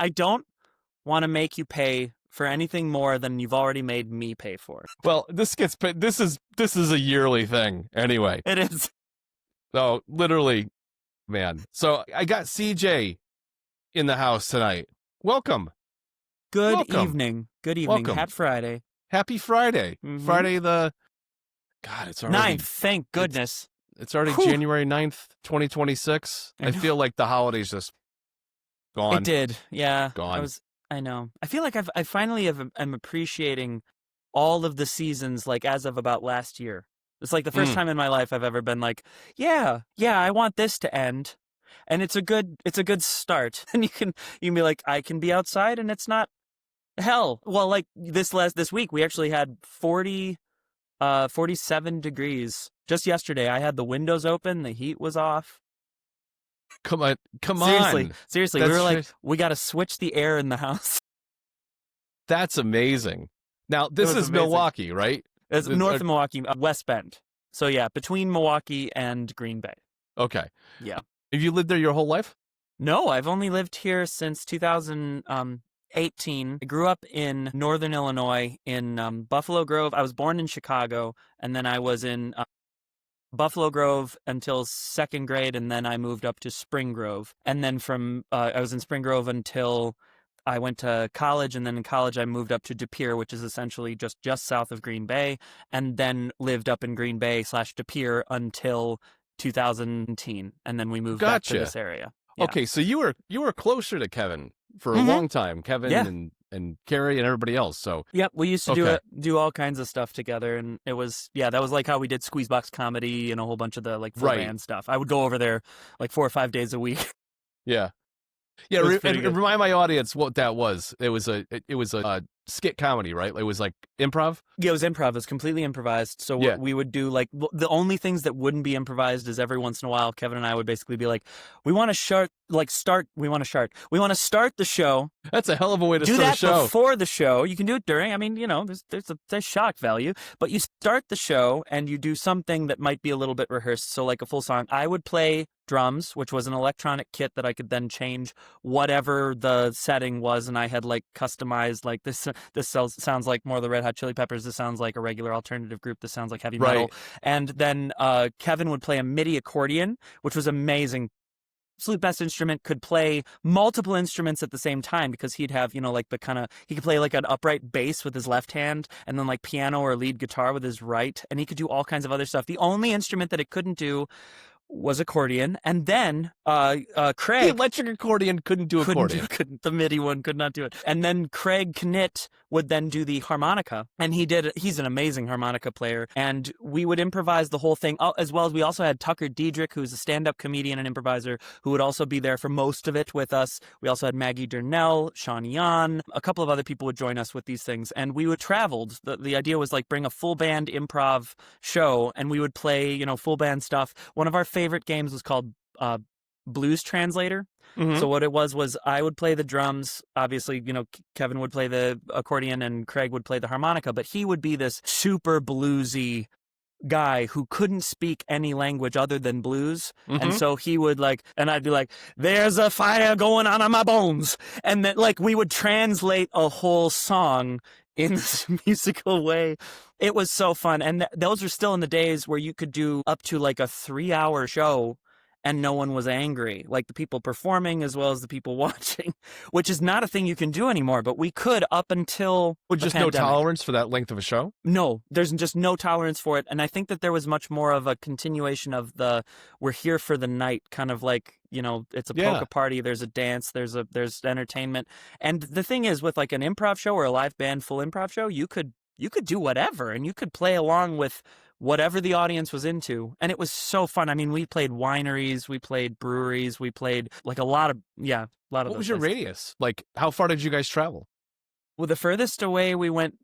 I don't want to make you pay for anything more than you've already made me pay for. Well, this is a yearly thing anyway. It is. So literally, man. So I got CJ in the house tonight. Welcome. Good Welcome. evening. Good evening. Welcome. Happy Friday. Happy Friday. Mhm. Friday God, it's already 9th. Thank goodness. It's already Whew. January 9th, 2026. I feel like the holidays just gone. It did. Yeah. Gone. I know. I feel like I finally am appreciating all of the seasons, like as of about last year. It's like the first time in my life I've ever been like, yeah, I want this to end. And it's a good start. And you can be like, I can be outside and it's not hell. Well, like this week we actually had 47 degrees. Just yesterday I had the windows open, the heat was off. Come on. Seriously, we were like, we got to switch the air in the house. That's amazing. Now, this is amazing. Milwaukee, right? It's north of Milwaukee, West Bend. So yeah, between Milwaukee and Green Bay. Okay. Yeah. Have you lived there your whole life? No, I've only lived here since 2018. I grew up in northern Illinois in Buffalo Grove. I was born in Chicago, and then I was in Buffalo Grove until second grade, and then I moved up to Spring Grove. And then from I was in Spring Grove until I went to college, and then in college I moved up to De Pere, which is essentially just south of Green Bay, and then lived up in Green Bay / De Pere until 2010, and then we moved back to this area. Yeah. Okay, so you were closer to Kevin for a long time, Kevin and Carrie and everybody else. So yep, we used to do all kinds of stuff together, and it was that was like how we did Squeezebox Comedy and a whole bunch of the like full band stuff. I would go over there like 4 or 5 days a week. Yeah. Yeah, remind my audience what that was. It was a skit comedy, right? It was like improv. Yeah, it was improv. It was completely improvised. So what we would do, like the only things that wouldn't be improvised is every once in a while, Kevin and I would basically be like, we want to start the show. That's a hell of a way to start a show. Do that before the show. You can do it during. I mean, there's shock value, but you start the show and you do something that might be a little bit rehearsed. So like a full song. I would play drums, which was an electronic kit that I could then change whatever the setting was, and I had like customized like this sounds like more of the Red Hot Chili Peppers, this sounds like a regular alternative group, this sounds like heavy metal. And then Kevin would play a MIDI accordion, which was amazing. Absolute best instrument, could play multiple instruments at the same time because he'd have, like the kind of, he could play like an upright bass with his left hand and then like piano or lead guitar with his right, and he could do all kinds of other stuff. The only instrument that it couldn't do was accordion, and then Craig, the electric accordion couldn't do accordion. The MIDI one could not do it. And then Craig Knitt would then do the harmonica, and he's an amazing harmonica player, and we would improvise the whole thing, as well as we also had Tucker Diedrich, who's a stand-up comedian and improviser, who would also be there for most of it with us. We also had Maggie Durnell, Sean Yan, a couple of other people would join us with these things, and we would traveled. The idea was like bring a full band improv show, and we would play, full band stuff. One of our favorite games was called Blues Translator. Mm-hmm. So what it was I would play the drums. Obviously, Kevin would play the accordion and Craig would play the harmonica, but he would be this super bluesy guy who couldn't speak any language other than blues. Mm-hmm. And so he would and I'd be like, there's a fire going on my bones. And then we would translate a whole song in this musical way. It was so fun. And those were still in the days where you could do up to like a 3-hour show and no one was angry, like the people performing as well as the people watching, which is not a thing you can do anymore, but we could up until just no tolerance for that length of a show? No, there's just no tolerance for it. And I think that there was much more of a continuation of we're here for the night, kind of like, it's a polka party, there's a dance, there's entertainment. And the thing is, with like an improv show or a live band full improv show, you could do whatever, and you could play along with whatever the audience was into. And it was so fun. I mean, we played wineries, we played breweries, we played like a lot of What was your radius? Like, how far did you guys travel? Well, the furthest away we went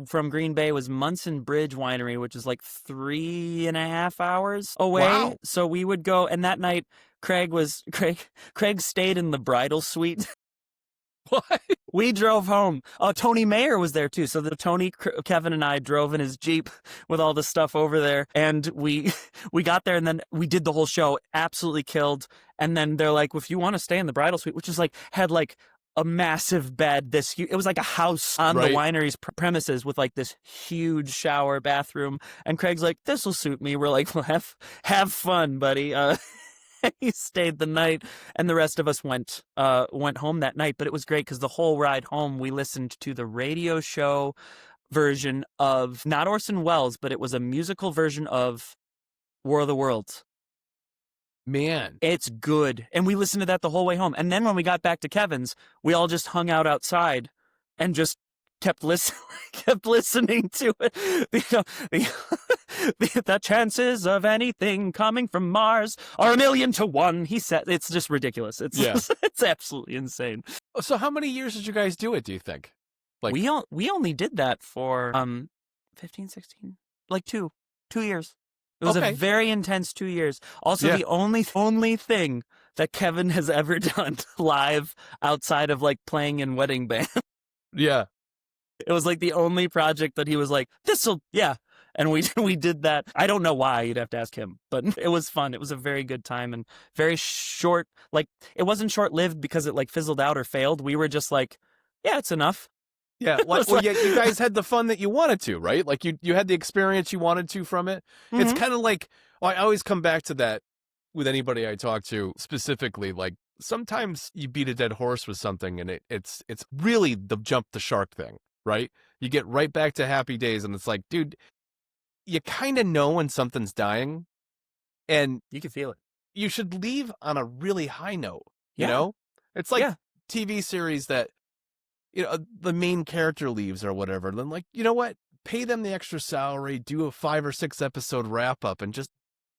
from Green Bay was Munson Bridge Winery, which is like 3.5 hours away. Wow. So we would go, and that night Craig stayed in the bridal suite. What? We drove home. Oh, Tony Mayer was there too. So Kevin and I drove in his Jeep with all the stuff over there, and we got there, and then we did the whole show. Absolutely killed. And then they're like, well, if you want to stay in the bridal suite, which is like had like a massive bed. It was like a house on the winery's premises with like this huge shower bathroom. And Craig's like, "This will suit me." We're like, "Well, have fun, buddy." He stayed the night, and the rest of us went home that night. But it was great because the whole ride home, we listened to the radio show version of not Orson Welles, but it was a musical version of War of the Worlds. Man, it's good. And we listened to that the whole way home. And then when we got back to Kevin's, we all just hung out outside and just kept listening to it. The chances of anything coming from Mars are 1,000,000 to 1. He said it's just ridiculous. It's absolutely insane. So how many years did you guys do it, do you think? Like we only did that for 15, 16, like 2 years. It was a very intense 2 years. Also, the only thing that Kevin has ever done live outside of like playing in wedding band. Yeah. It was like the only project that he was like, and we did that. I don't know why, you'd have to ask him, but it was fun. It was a very good time and very short. Like, it wasn't short-lived because it like fizzled out or failed. We were just like, yeah, it's enough. Yeah, you guys had the fun that you wanted to, right? Like you had the experience you wanted to from it. Mm-hmm. It's kind of like, I always come back to that with anybody I talk to specifically. Like, sometimes you beat a dead horse with something, and it's really the jump the shark thing, right? You get right back to happy days, and it's like, dude, you kind of know when something's dying, and you can feel it. You should leave on a really high note. You know, it's like TV series that, you know, the main character leaves or whatever. Then, like, you know what? Pay them the extra salary, do a 5 or 6 episode wrap up, and just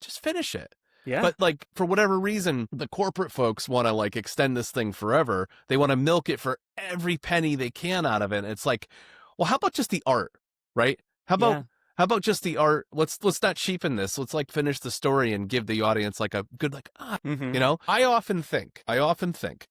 finish it. Yeah. But like, for whatever reason, the corporate folks want to like extend this thing forever. They want to milk it for every penny they can out of it. And it's like, well, how about just the art, right? How about just the art? Let's not cheapen this. Let's like finish the story and give the audience like a good you know. I often think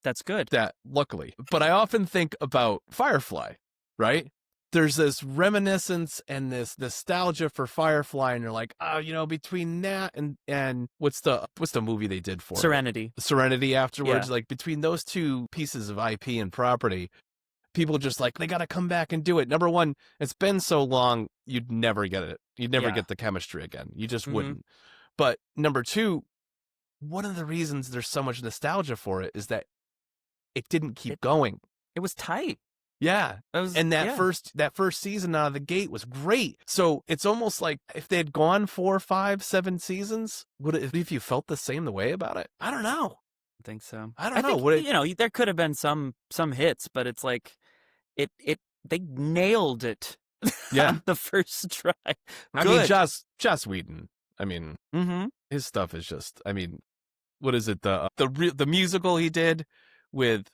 that's good. That luckily, but I often think about Firefly, right? There's this reminiscence and this nostalgia for Firefly, and you're like, oh, you know, between that and what's the movie they did for Serenity afterwards, like between those two pieces of IP and property, people just like, they got to come back and do it. Number one, it's been so long, you'd never get it. You'd never get the chemistry again. You just wouldn't. But number two, one of the reasons there's so much nostalgia for it is that it didn't keep going. It was tight. Yeah. That first season out of the gate was great. So it's almost like if they had gone 4, 5, 7 seasons, would it have you felt the same way about it? I don't know. I think so. I don't know. You know, there could have been some hits, but it's like they nailed it. Yeah. On the first try. I mean, Joss Whedon. I mean, his stuff is just, I mean, what is it? The musical he did with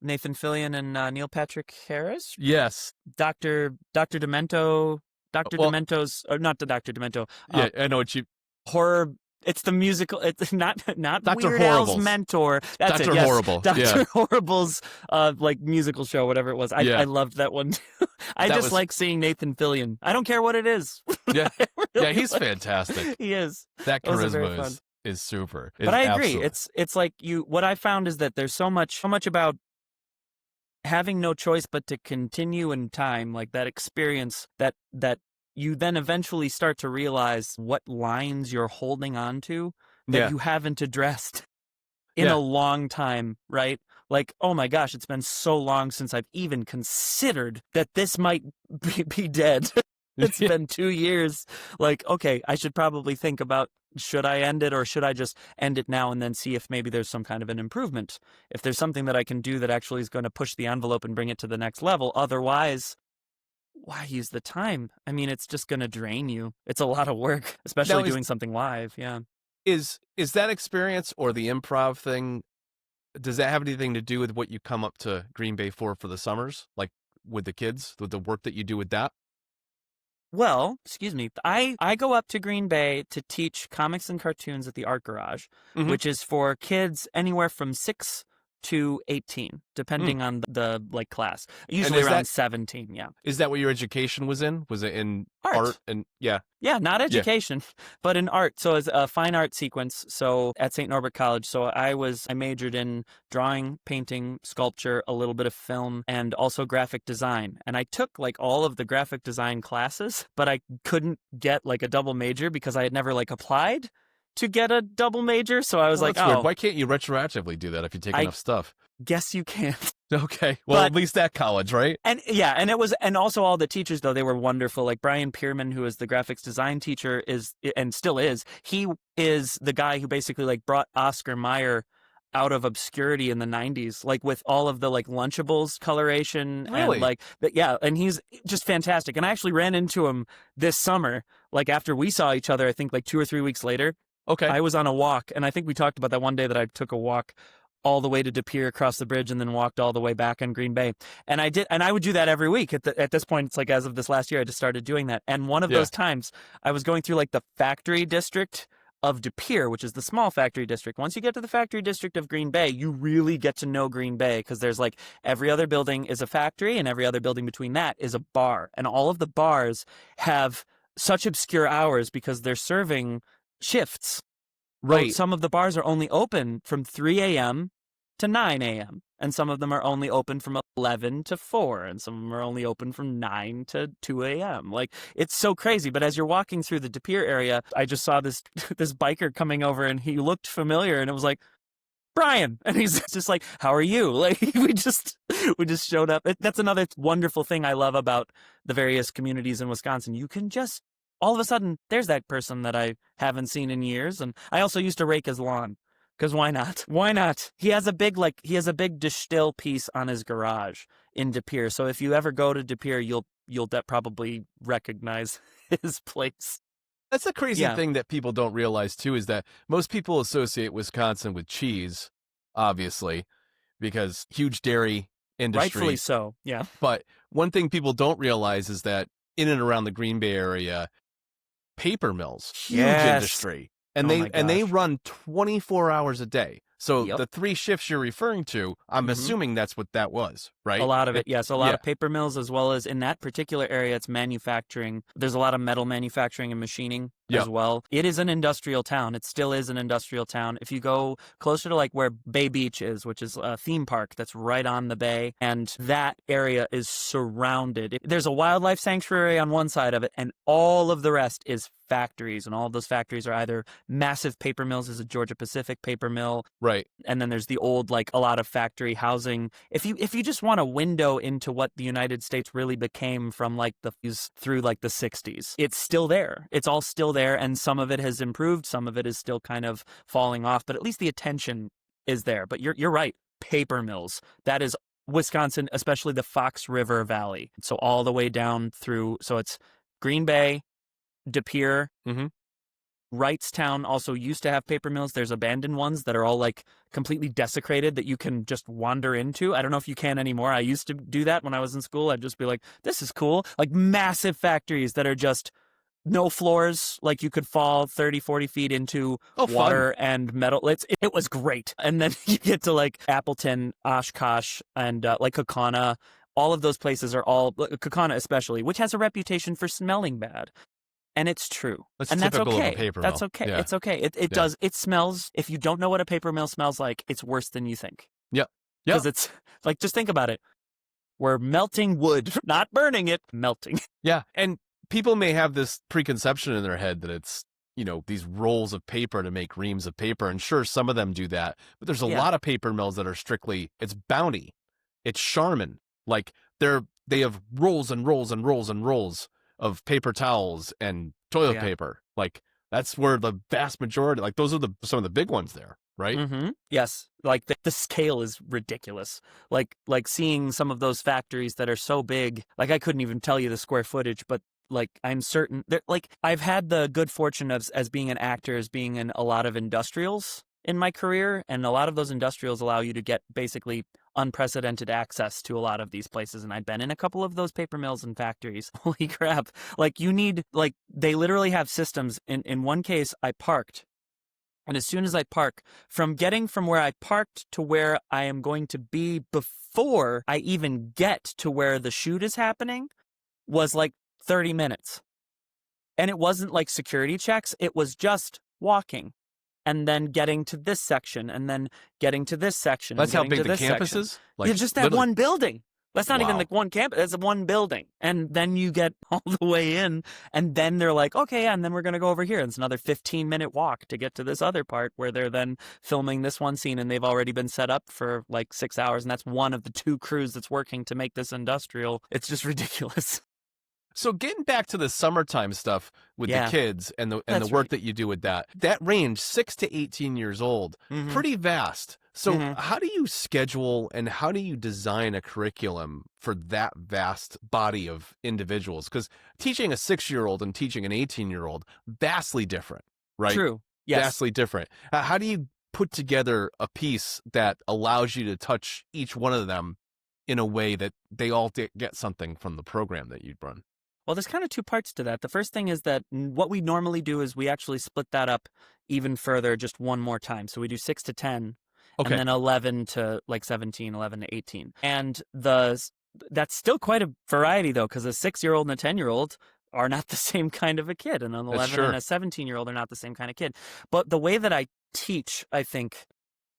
Nathan Fillion and Neil Patrick Harris. Yes. Dr. Demento. Demento's, or not the Dr. Demento. Yeah, I know what you. Horror. It's the musical. It's not Dr. Weird Al's mentor. That's Dr. it. Yes. Horrible. Dr. Horrible's like musical show, whatever it was. I loved that one too. I just like seeing Nathan Fillion. I don't care what it is. Yeah, really he's fantastic. He is. That charisma is super. But I agree. It's like what I found is that there's so much about having no choice but to continue in time, like that experience that you then eventually start to realize what lines you're holding on to that you haven't addressed in a long time, right? Like, oh my gosh, it's been so long since I've even considered that this might be dead. It's been 2 years. Like, okay, I should probably think about, should I end it or should I just end it now and then see if maybe there's some kind of an improvement? If there's something that I can do that actually is going to push the envelope and bring it to the next level. Otherwise, why use the time? I mean, it's just going to drain you. It's a lot of work, especially doing something live. Yeah. Is that experience or the improv thing, does that have anything to do with what you come up to Green Bay for the summers? Like with the kids, with the work that you do with that? Well, excuse me. I go up to Green Bay to teach comics and cartoons at the Art Garage, which is for kids anywhere from 6 to 18, depending on the like class. And Usually is around that 17, yeah. is that what your education was in? Was it in Art. and yeah? Yeah, not education, but in art. So it's a fine art sequence. So at St. Norbert College. So I majored in drawing, painting, sculpture, a little bit of film, and also graphic design. And I took like all of the graphic design classes, but I couldn't get like a double major because I had never like applied to get a double major. So I was Well, like, that's weird. oh, Why can't you retroactively do that if you take enough stuff? guess you can't. Okay. Well, But- at least that college, right? And yeah, and it was, and also all the teachers though, they were wonderful. Like Brian Pierman, who is the graphics design teacher, is and still is. He is the guy who basically like brought Oscar Mayer out of obscurity in the 90s, like with all of the like Lunchables coloration Really? and like yeah, and he's just fantastic. And I actually ran into him this summer, like after we saw each other, I think like 2 or 3 weeks later. Okay. I was on a walk, and I think we talked about that one day that I took a walk all the way to De Pere, across the bridge, and then walked all the way back on Green Bay. And I would do that every week. At this point, it's like as of this last year, I just started doing that. And one of those times, I was going through like the factory district of De Pere, which is the small factory district. Once you get to the factory district of Green Bay, you really get to know Green Bay because there's like every other building is a factory, and every other building between that is a bar. And all of the bars have such obscure hours because they're serving shifts. Right. Some of the bars are only open from 3 a.m. to 9 a.m. And some of them are only open from 11 to 4. And some of them are only open from 9 to 2 a.m. Like, it's so crazy. But as you're walking through the De Pere area, I just saw this biker coming over, and he looked familiar. And it was like, Brian. And he's just like, how are you? Like, we just showed up. That's another wonderful thing I love about the various communities in Wisconsin. You can just, all of a sudden, there's that person that I haven't seen in years. And I also used to rake his lawn. Because why not? Why not? He has a big distill piece on his garage in De Pere. So if you ever go to De Pere, you'll probably recognize his place. That's the crazy thing that people don't realize too, is that most people associate Wisconsin with cheese, obviously, because huge dairy industry. Rightfully so, yeah. But one thing people don't realize is that in and around the Green Bay area, paper mills, huge industry. And they run 24 hours a day. So the 3 shifts you're referring to, I'm assuming that's what that was, right? A lot of it, yes. A lot of paper mills, as well as in that particular area, it's manufacturing. There's a lot of metal manufacturing and machining as well. It is an industrial town. It still is an industrial town. If you go closer to like where Bay Beach is, which is a theme park that's right on the bay, and that area is surrounded. There's a wildlife sanctuary on one side of it, and all of the rest is factories, and all of those factories are either massive paper mills. There's a Georgia Pacific paper mill, right? And then there's the old, like, a lot of factory housing. If you just want a window into what the United States really became from like through like the 60s, it's still there. It's all still there, and some of it has improved, some of it is still kind of falling off, but at least the attention is there. But you're right, paper mills. That is Wisconsin, especially the Fox River Valley. So all the way down through, so it's Green Bay, De Pere, Wrightstown also used to have paper mills. There's abandoned ones that are all like completely desecrated that you can just wander into. I don't know if you can anymore. I used to do that when I was in school. I'd just be like, this is cool. Like massive factories that are just no floors, like you could fall 30, 40 feet into water and metal. It was great. And then you get to like Appleton, Oshkosh, and like Kaukauna. All of those places are all, Kaukauna especially, which has a reputation for smelling bad. And it's true. That's and typical that's okay. of a paper mill. That's okay. Yeah. It's okay. It does. It smells. If you don't know what a paper mill smells like, it's worse than you think. Yeah. Because it's like, just think about it. We're melting wood, not burning it, melting. Yeah. And people may have this preconception in their head that it's, these rolls of paper to make reams of paper. And sure, some of them do that. But there's a lot of paper mills that are strictly, it's Bounty. It's Charmin. Like they have rolls and rolls and rolls and rolls of paper towels and toilet paper. Like that's where the vast majority, like those are some of the big ones there, right? Mm-hmm. Yes. Like the scale is ridiculous. Like seeing some of those factories that are so big, like I couldn't even tell you the square footage, but like I'm certain that, like, I've had the good fortune of, as being an actor, as being in a lot of industrials in my career, and a lot of those industrials allow you to get basically unprecedented access to a lot of these places. And I'd been in a couple of those paper mills and factories. Holy crap. Like they literally have systems. In one case, I parked And as soon as I park, from getting from where I parked to where I am going to be before I even get to where the shoot is happening was like 30 minutes. And it wasn't like security checks. It was just walking and then getting to this section and then getting to this section. That's how and getting big to the this campus section. is? Yeah, just that one building. That's not even Wow. like one campus. That's one building. And then you get all the way in, and then they're like, okay, yeah, and then we're going to go over here. And it's another 15-minute walk to get to this other part where they're then filming this one scene, and they've already been set up for like 6 hours. And that's one of the 2 crews that's working to make this industrial. It's just ridiculous. So getting back to the summertime stuff with the kids and the work that you do with that range, 6 to 18 years old, pretty vast. So how do you schedule and how do you design a curriculum for that vast body of individuals? Because teaching a 6-year-old and teaching an 18-year-old, vastly different, right? True. Yes. Vastly different. How do you put together a piece that allows you to touch each one of them in a way that they all get something from the program that you'd run? Well, there's kind of 2 parts to that. The first thing is that what we normally do is we actually split that up even further just one more time. So we do 6 to 10 and then 11 to like 17, 11 to 18. And that's still quite a variety though, because a 6-year-old and a 10-year-old are not the same kind of a kid, and an 11 and a 17-year-old are not the same kind of kid. But the way that I teach, I think,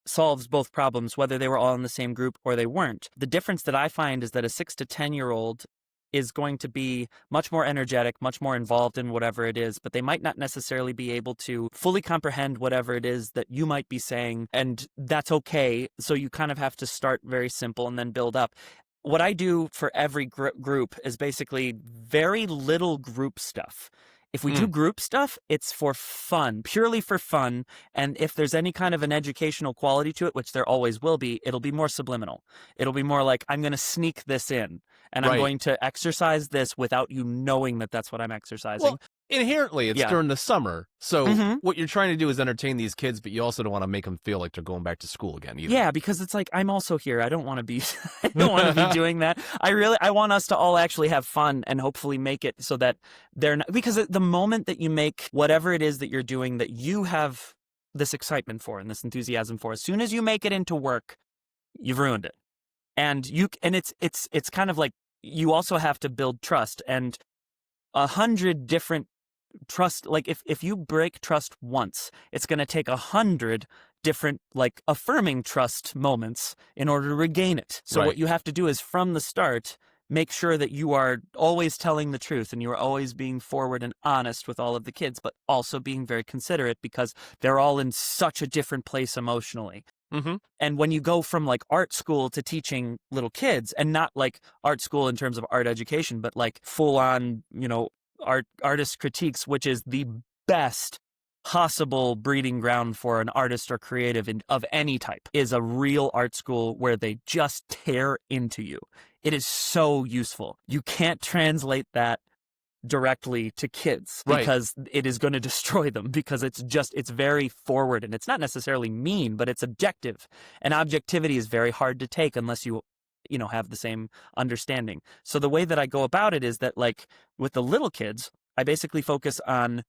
solves both problems, whether they were all in the same group or they weren't. The difference that I find is that a 6 to 10-year-old is going to be much more energetic, much more involved in whatever it is, but they might not necessarily be able to fully comprehend whatever it is that you might be saying, and that's okay. So you kind of have to start very simple and then build up. What I do for every group is basically very little group stuff. If we do group stuff, it's for fun, purely for fun. And if there's any kind of an educational quality to it, which there always will be, it'll be more subliminal. It'll be more like, I'm going to sneak this in and I'm going to exercise this without you knowing that that's what I'm exercising. Well, inherently, it's during the summer. So what you're trying to do is entertain these kids, but you also don't want to make them feel like they're going back to school again either. Yeah, because it's like, I'm also here. I don't want to be, I don't want to be doing that. I want us to all actually have fun and hopefully make it so that they're not, because the moment that you make whatever it is that you're doing that you have this excitement for and this enthusiasm for, as soon as you make it into work, you've ruined it. And it's kind of like, you also have to build trust, and 100 different trust, like if you break trust once, it's going to take 100 different like affirming trust moments in order to regain it. So what you have to do is from the start make sure that you are always telling the truth and you are always being forward and honest with all of the kids, but also being very considerate because they're all in such a different place emotionally. And when you go from like art school to teaching little kids, and not like art school in terms of art education, but like full on, artist critiques, which is the best possible breeding ground for an artist or creative of any type, is a real art school where they just tear into you. It is so useful. You can't translate that directly to kids because it is going to destroy them, because it's very forward, and it's not necessarily mean, but it's objective, and objectivity is very hard to take unless you have the same understanding. So the way that I go about it is that, like with the little kids, I basically focus on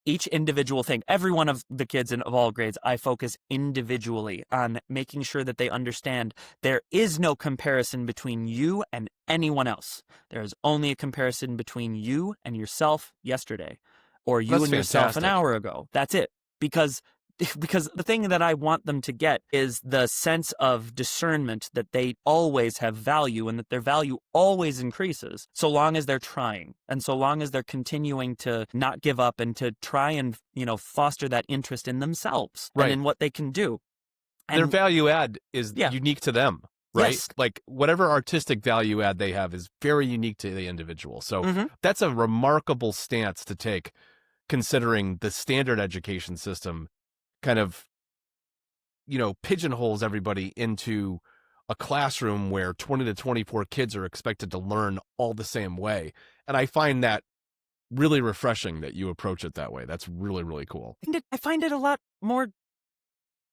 each individual thing. Every one of the kids of all grades, I focus individually on making sure that they understand there is no comparison between you and anyone else. There is only a comparison between you and yourself yesterday, or you and yourself an hour ago. That's it. Because the thing that I want them to get is the sense of discernment that they always have value, and that their value always increases so long as they're trying, and so long as they're continuing to not give up and to try and, foster that interest in themselves and in what they can do. And their value add is unique to them, right? Yes. Like whatever artistic value add they have is very unique to the individual. So that's a remarkable stance to take, considering the standard education system kind of, pigeonholes everybody into a classroom where 20 to 24 kids are expected to learn all the same way. And I find that really refreshing that you approach it that way. That's really, really cool. I find it a lot more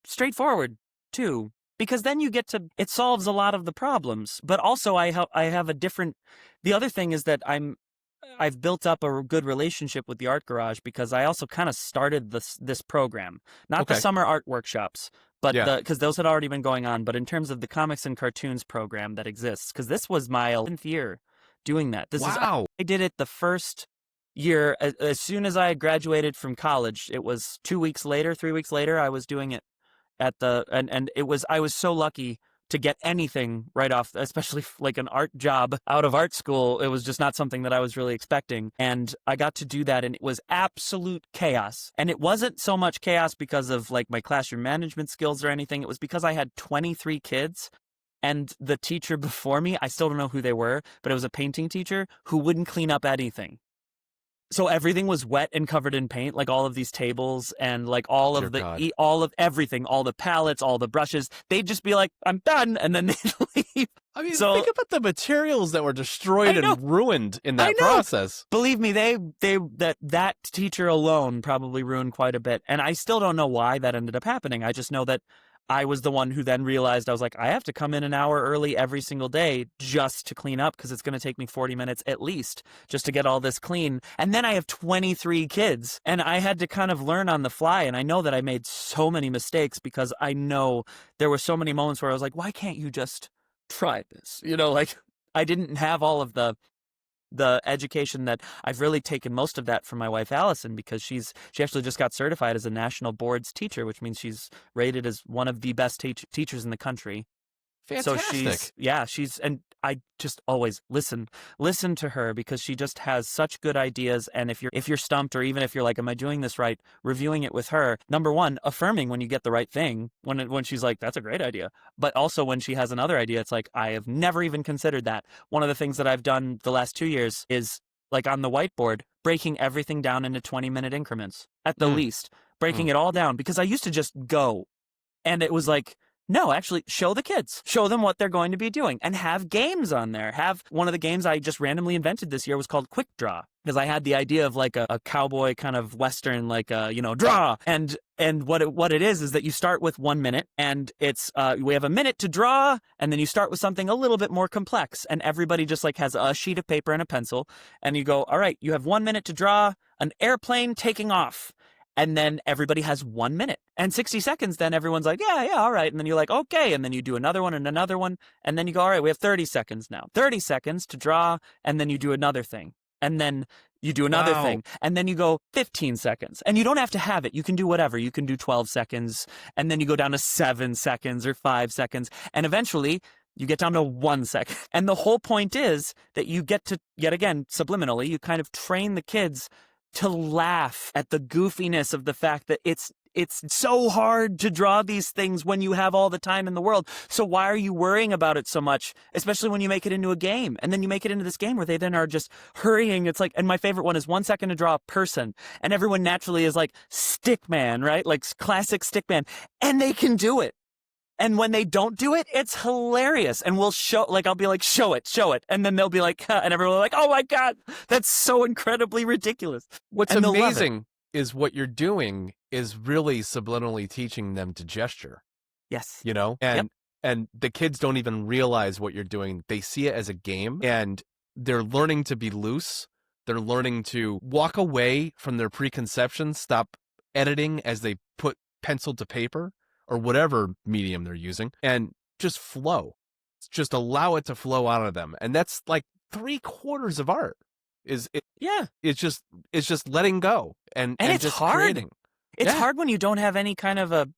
straightforward too, because then it solves a lot of the problems. But also I have a different, the other thing is that I've built up a good relationship with the art garage because I also kind of started this program, not the Okay. summer art workshops, but Yeah. because those had already been going on. But in terms of the comics and cartoons program that exists, because this was my 11th year doing that. Wow. I did it the first year as soon as I had graduated from college. It was 2 weeks later, 3 weeks later, I was doing it at the and it was I was so lucky to get anything right off, especially like an art job out of art school. It was just not something that I was really expecting. And I got to do that, and it was absolute chaos. And it wasn't so much chaos because of like my classroom management skills or anything. It was because I had 23 kids. And the teacher before me, I still don't know who they were, but it was a painting teacher who wouldn't clean up anything. So everything was wet and covered in paint, like all of these tables and like all of all of everything, all the palettes, all the brushes. They'd just be like, "I'm done," and then they'd leave. I mean, think about the materials that were destroyed and ruined in that process. Believe me, that teacher alone probably ruined quite a bit. And I still don't know why that ended up happening. I just know that I was the one who then realized, I was like, I have to come in an hour early every single day just to clean up, because it's going to take me 40 minutes at least just to get all this clean. And then I have 23 kids, and I had to kind of learn on the fly. And I know that I made so many mistakes because I know there were so many moments where I was like, why can't you just try this? Like I didn't have all of the education that I've really taken most of that from my wife, Allison, because she actually just got certified as a national boards teacher, which means she's rated as one of the best teachers in the country. Fantastic. So and I just always listen to her, because she just has such good ideas. And if you're stumped, or even if you're like, am I doing this right, reviewing it with her, number one, affirming when you get the right thing, when she's like, that's a great idea. But also when she has another idea, it's like, I have never even considered that. One of the things that I've done the last 2 years is, like on the whiteboard, breaking everything down into 20-minute increments at the least, breaking it all down, because I used to just go, and it was like, no, actually, show the kids. Show them what they're going to be doing, and have games on there. Have one of the games I just randomly invented this year was called Quick Draw, because I had the idea of like a cowboy kind of Western, like draw. And what it is that you start with 1 minute, and it's we have a minute to draw, and then you start with something a little bit more complex, and everybody just like has a sheet of paper and a pencil, and you go, all right, you have 1 minute to draw an airplane taking off. And then everybody has 1 minute and 60 seconds. Then everyone's like, yeah, all right. And then you're like, okay. And then you do another one and another one. And then you go, all right, we have 30 seconds now. 30 seconds to draw. And then you do another thing. And then you do another thing. And then you go 15 seconds. And you don't have to have it. You can do whatever. You can do 12 seconds. And then you go down to 7 seconds or 5 seconds. And eventually you get down to 1 second. And the whole point is that you get to, yet again, subliminally, you kind of train the kids to laugh at the goofiness of the fact that it's so hard to draw these things when you have all the time in the world. So why are you worrying about it so much, especially when you make it into a game? And then you make it into this game where they then are just hurrying. It's like, and my favorite one is 1 second to draw a person. And everyone naturally is like stickman, right? Like classic stickman. And they can do it. And when they don't do it, it's hilarious. And we'll show, like, I'll be like, show it. And then they'll be like, and everyone will be like, oh my God, that's so incredibly ridiculous. What's amazing is what you're doing is really subliminally teaching them to gesture. Yes. And the kids don't even realize what you're doing. They see it as a game, and they're learning to be loose. They're learning to walk away from their preconceptions, stop editing as they put pencil to paper, or whatever medium they're using, and just flow. Just allow it to flow out of them. And that's like 3/4 of art. It's just letting go and it's just hard. Creating. It's hard when you don't have any kind of a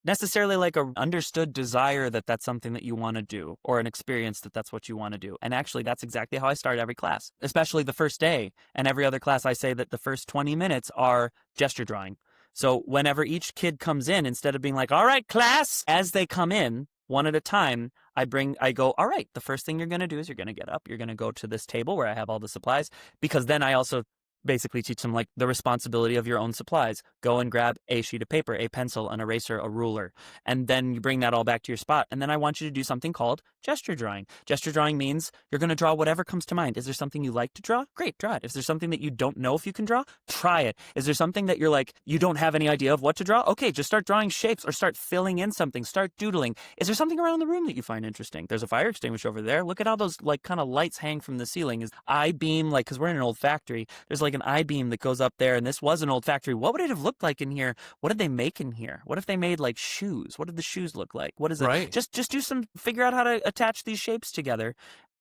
necessarily like a understood desire that that's something that you want to do, or an experience that that's what you want to do. And actually, that's exactly how I start every class, especially the first day. And every other class, I say that the first 20 minutes are gesture drawing. So whenever each kid comes in, instead of being like, all right, class, as they come in, one at a time, I go, all right, the first thing you're going to do is you're going to get up. You're going to go to this table where I have all the supplies, because then I also basically teach them like the responsibility of your own supplies. Go and grab a sheet of paper, a pencil, an eraser, a ruler, and then you bring that all back to your spot. And then I want you to do something called gesture drawing. Gesture drawing means you're going to draw whatever comes to mind. Is there something you like to draw? Great, draw it. If there's something that you don't know if you can draw, try it. Is there something that you're like, you don't have any idea of what to draw? Okay, just start drawing shapes or start filling in something, start doodling. Is there something around the room that you find interesting? There's a fire extinguisher over there. Look at how those like kind of lights hang from the ceiling. Is I-beam, like, because we're in an old factory, there's like an I-beam that goes up there, and this was an old factory. What would it have looked like in here? What did they make in here? What if they made like shoes? What did the shoes look like? What is it? Right. Just do some, figure out how to attach these shapes together.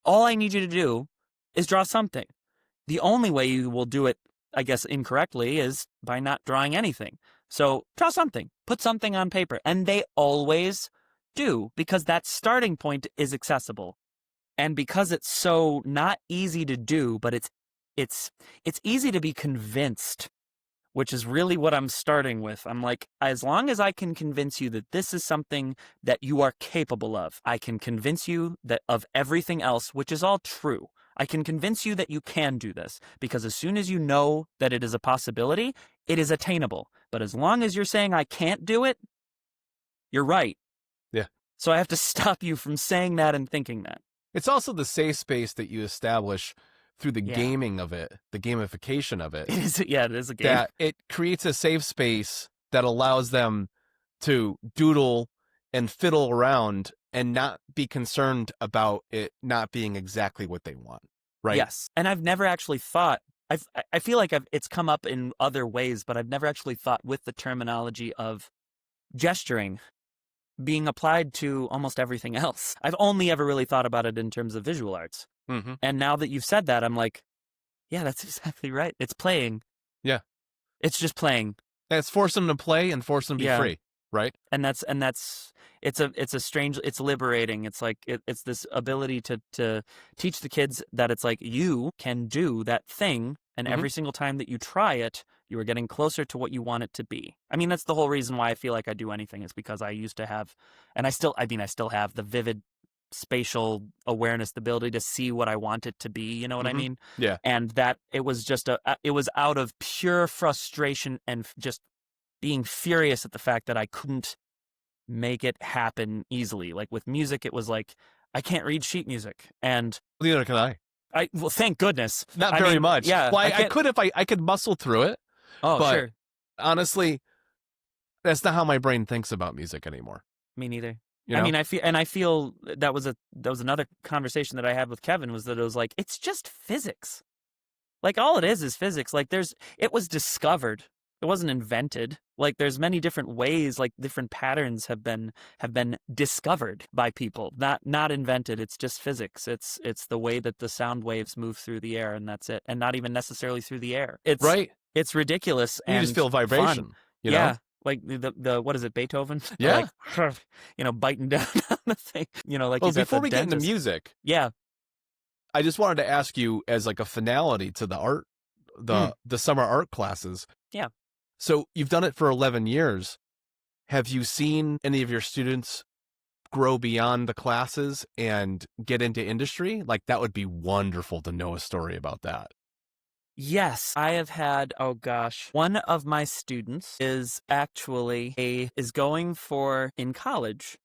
All I need you to do is draw something. The only way you will do it, I guess, incorrectly is by not drawing anything. So draw something, put something on paper, and they always do, because that starting point is accessible. And because it's so not easy to do, but it's easy to be convinced, which is really what I'm starting with. I'm like, as long as I can convince you that this is something that you are capable of, I can convince you that of everything else, which is all true. I can convince you that you can do this, because as soon as you know that it is a possibility, it is attainable. But as long as you're saying I can't do it, you're right. Yeah. So I have to stop you from saying that and thinking that. It's also the safe space that you establish through the gaming of it, the gamification of it. It is a game. That it creates a safe space that allows them to doodle and fiddle around and not be concerned about it not being exactly what they want, right? Yes. And I've never actually thought, I feel like it's come up in other ways, but I've never actually thought with the terminology of gesturing being applied to almost everything else. I've only ever really thought about it in terms of visual arts. Mm-hmm. And now that you've said that, I'm like, yeah, that's exactly right. It's playing. Yeah. It's just playing. It's force them to play and force them to be free, right? And it's a strange, it's liberating. It's like, it's this ability to teach the kids that it's like, you can do that thing. And every single time that you try it, you are getting closer to what you want it to be. I mean, that's the whole reason why I feel like I do anything, is because I used to have, and I still have the vivid spatial awareness, the ability to see what I want it to be. You know what I mean? Yeah. And that it was just it was out of pure frustration and just being furious at the fact that I couldn't make it happen easily. Like with music, it was like, I can't read sheet music. And neither can I. Well, thank goodness. Not very much. Yeah. Well, I could if I could muscle through it. Oh, but sure. Honestly, that's not how my brain thinks about music anymore. Me neither. You know? I mean, I feel that was another conversation that I had with Kevin, was that it was like, it's just physics. Like all it is physics. Like it was discovered. It wasn't invented. Like there's many different ways, like different patterns have been discovered by people, not invented. It's just physics. It's the way that the sound waves move through the air, and that's it. And not even necessarily through the air. It's right. It's ridiculous. You and just feel vibration. Fun. You know? Like the what is it, Beethoven? Yeah. Like, biting down on the thing. Like, well, before we get into music, yeah, I just wanted to ask you, as like a finality to the art, the summer art classes. Yeah. So you've done it for 11 years. Have you seen any of your students grow beyond the classes and get into industry? Like, that would be wonderful to know a story about that. Yes, I have had, one of my students is actually going for, in college,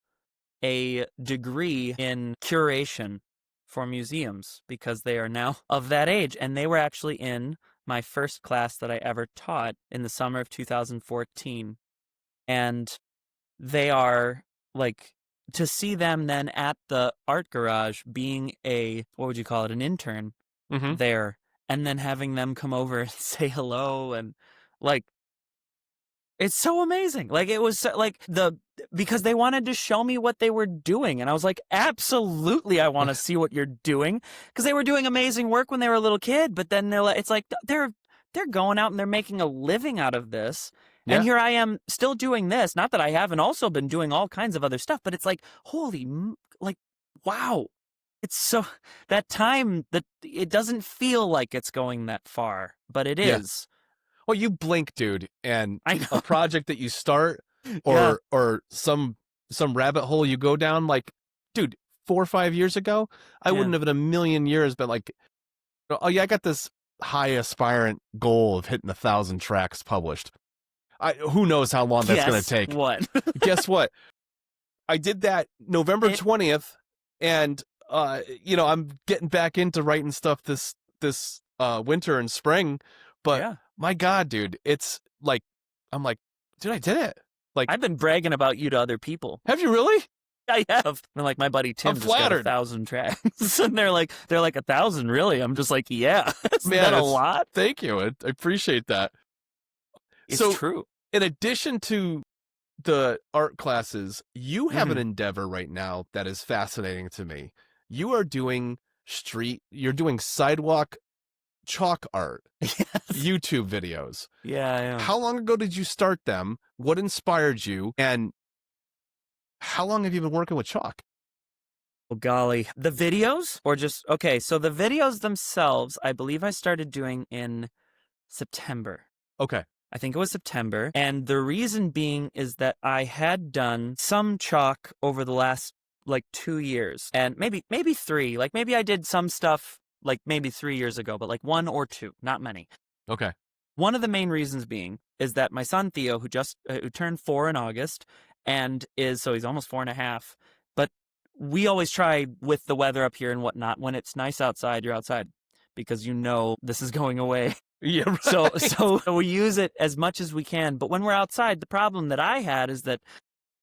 a degree in curation for museums, because they are now of that age. And they were actually in my first class that I ever taught in the summer of 2014. And they are like, to see them then at the art garage being an intern there, and then having them come over and say hello, and like, it's so amazing. Like, it was like because they wanted to show me what they were doing. And I was like, absolutely, I want to see what you're doing. Because they were doing amazing work when they were a little kid. But then they're going out and they're making a living out of this. Yeah. And here I am still doing this. Not that I haven't also been doing all kinds of other stuff, but it's like, wow. It's so, that time, that it doesn't feel like it's going that far, but it is. Well, you blink, dude, and I know. A project that you start or some rabbit hole you go down, like, dude, 4 or 5 years ago, I wouldn't have in a million years been like, oh yeah, I got this high aspirant goal of hitting 1,000 tracks published. Who knows how long that's going to take? What? Guess what? I did that November 20th, and I'm getting back into writing stuff this winter and spring. But my God, dude, it's like I'm like, dude, I did it. Like I've been bragging about you to other people. Have you really? I have. And like my buddy Tim just got 1,000 tracks, and they're like 1,000, really? I'm just like, yeah. Isn't that a lot? Thank you. I appreciate that. It's true. In addition to the art classes, you have an endeavor right now that is fascinating to me. You are doing you're doing sidewalk chalk art, YouTube videos. Yeah. How long ago did you start them? What inspired you? And how long have you been working with chalk? Oh, golly. The videos or just, okay, so the videos themselves, I believe I started doing in September. Okay. I think it was September. And the reason being is that I had done some chalk over the last 2 years and maybe 3. Like maybe I did some stuff maybe 3 years ago, but 1 or 2, not many. Okay. One of the main reasons being is that my son Theo, who turned 4 in August, and so he's almost 4.5. But we always try with the weather up here and whatnot. When it's nice outside, you're outside because this is going away. Yeah. Right. So we use it as much as we can. But when we're outside, the problem that I had is that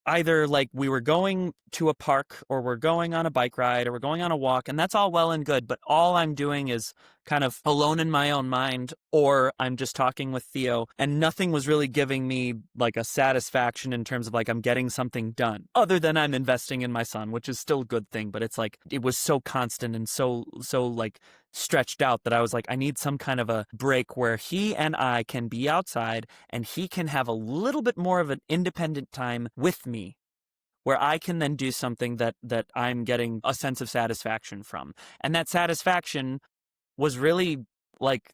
either we were going to a park or we're going on a bike ride or we're going on a walk, and that's all well and good, but all I'm doing is kind of alone in my own mind, or I'm just talking with Theo, and nothing was really giving me a satisfaction in terms of I'm getting something done other than I'm investing in my son, which is still a good thing, but it's it was so constant and so stretched out that I was I need some kind of a break where he and I can be outside and he can have a little bit more of an independent time with me where I can then do something that I'm getting a sense of satisfaction from. And that satisfaction was really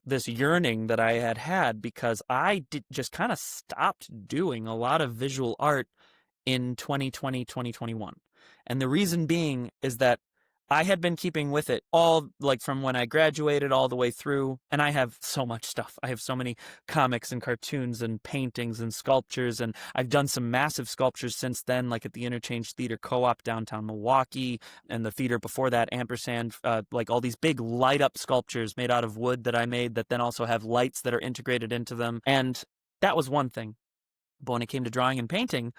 this yearning that I had because I just kind of stopped doing a lot of visual art in 2020, 2021. And the reason being is that I had been keeping with it all, from when I graduated all the way through, and I have so much stuff. I have so many comics and cartoons and paintings and sculptures, and I've done some massive sculptures since then, at the Interchange Theater Co-op downtown Milwaukee, and the theater before that, Ampersand, all these big light-up sculptures made out of wood that I made that then also have lights that are integrated into them, and that was one thing. But when it came to drawing and painting,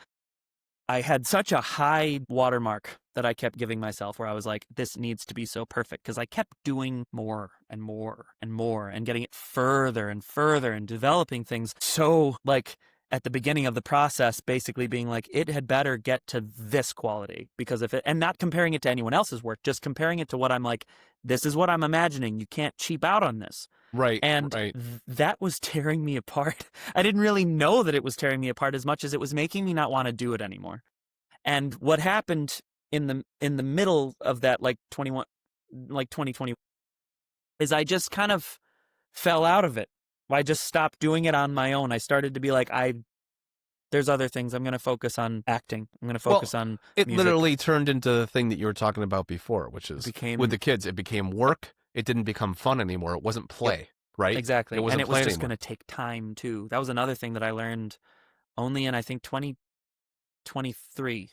I had such a high watermark that I kept giving myself where I was this needs to be so perfect because I kept doing more and more and more and getting it further and further and developing things. So at the beginning of the process, basically being it had better get to this quality because and not comparing it to anyone else's work, just comparing it to what I'm this is what I'm imagining. You can't cheap out on this. Right. And that was tearing me apart. I didn't really know that it was tearing me apart as much as it was making me not want to do it anymore. And what happened in the middle of that 2020 is I just kind of fell out of it. I just stopped doing it on my own. I started to be there's other things. I'm going to focus on acting. I'm going to focus on it music. Literally turned into the thing that you were talking about before, which is with the kids. It became work. It didn't become fun anymore. It wasn't play, right? Exactly. It wasn't and it was just anymore. going to take time too. That was another thing that I learned only in, I think, 2023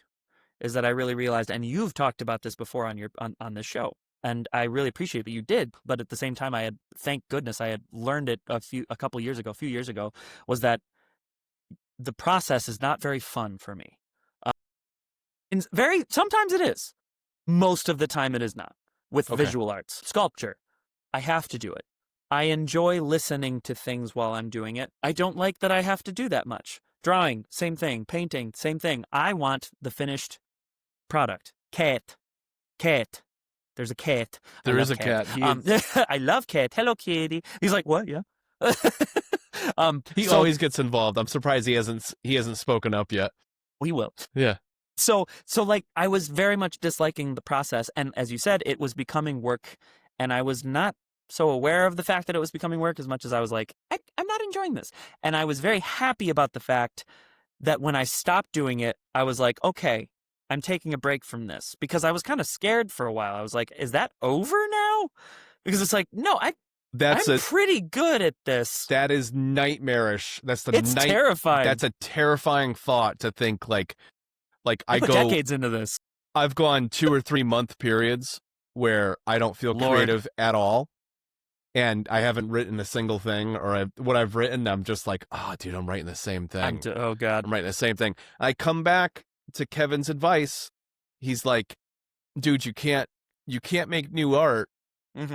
is that I really realized, and you've talked about this before on this show, and I really appreciate that you did, but at the same time thank goodness I had learned it a few years ago, was that the process is not very fun for me. Sometimes it is. Most of the time it is not. With visual arts, sculpture, I have to do it. I enjoy listening to things while I'm doing it. I don't like that I have to do that much. Drawing, same thing. Painting, same thing. I want the finished product. Cat. There's a cat. There is a cat. I love cat. Hello, kitty. He's like, what? Yeah. He always gets involved. I'm surprised he hasn't spoken up yet. He will. Yeah. So I was very much disliking the process, and as you said, it was becoming work, and I was not so aware of the fact that it was becoming work as much as I was I'm not enjoying this. And I was very happy about the fact that when I stopped doing it, I was okay, I'm taking a break from this, because I was kind of scared for a while. I was is that over now? Because it's no, That's I'm pretty good at this. that is nightmarish. It's terrifying. That's a terrifying thought to think like I put decades into this. I've gone 2 or 3 month periods where I don't feel creative at all. And I haven't written a single thing, or what I've written, I'm just like, oh, dude, I'm writing the same thing. Oh, God. I'm writing the same thing. I come back to Kevin's advice. He's like, dude, you can't make new art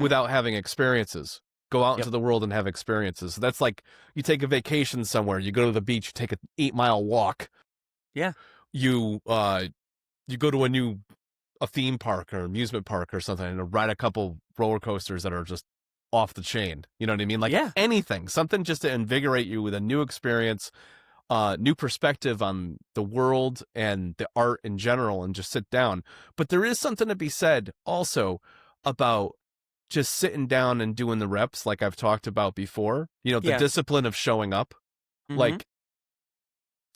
without having experiences. Go out into the world and have experiences. So that's like you take a vacation somewhere. You go to the beach, you take an 8-mile walk. Yeah. You go to a theme park or amusement park or something and ride a couple roller coasters that are just off the chain. You know what I mean? Like anything, something just to invigorate you with a new experience, new perspective on the world and the art in general, and just sit down. But there is something to be said also about just sitting down and doing the reps, like I've talked about before. You know, the discipline of showing up. Like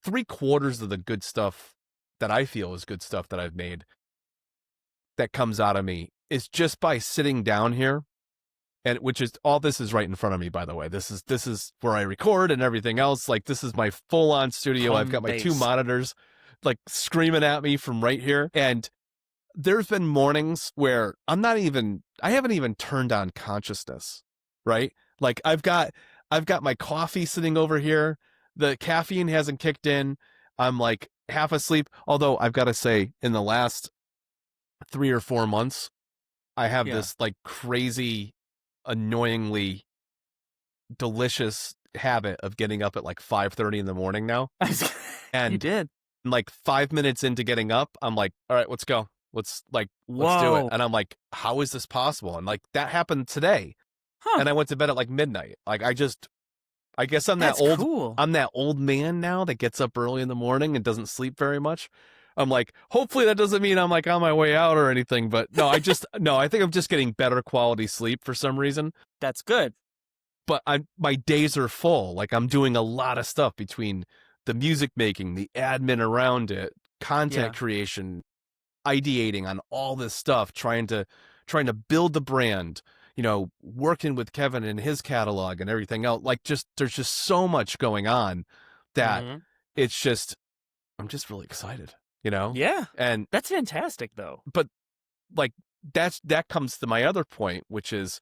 3/4 of the good stuff that I feel is good stuff that I've made that comes out of me is just by sitting down here. And which is all this is right in front of me, by the way. This is where I record and everything else. Like, this is my full on studio. I've got my 2 monitors like screaming at me from right here. And there's been mornings where I haven't even turned on consciousness, right? Like I've got my coffee sitting over here. The caffeine hasn't kicked in. I'm like half asleep. Although I've got to say, in the last 3 or 4 months, I have this like crazy, annoyingly delicious habit of getting up at like 5:30 in the morning now. And you did. Like 5 minutes into getting up, I'm like, all right, let's go. Let's do it. And I'm like, how is this possible? And like that happened today. And I went to bed at like midnight. Like I guess I'm I'm that old man now that gets up early in the morning and doesn't sleep very much. I'm like, hopefully that doesn't mean I'm like on my way out or anything, but no, I think I'm just getting better quality sleep for some reason. That's good. But my days are full. Like I'm doing a lot of stuff between the music making, the admin around it, content creation, ideating on all this stuff, trying to build the brand, you know, working with Kevin and his catalog and everything else. Like there's just so much going on that it's just, I'm just really excited. You know? Yeah. And that's fantastic though. But like that comes to my other point, which is,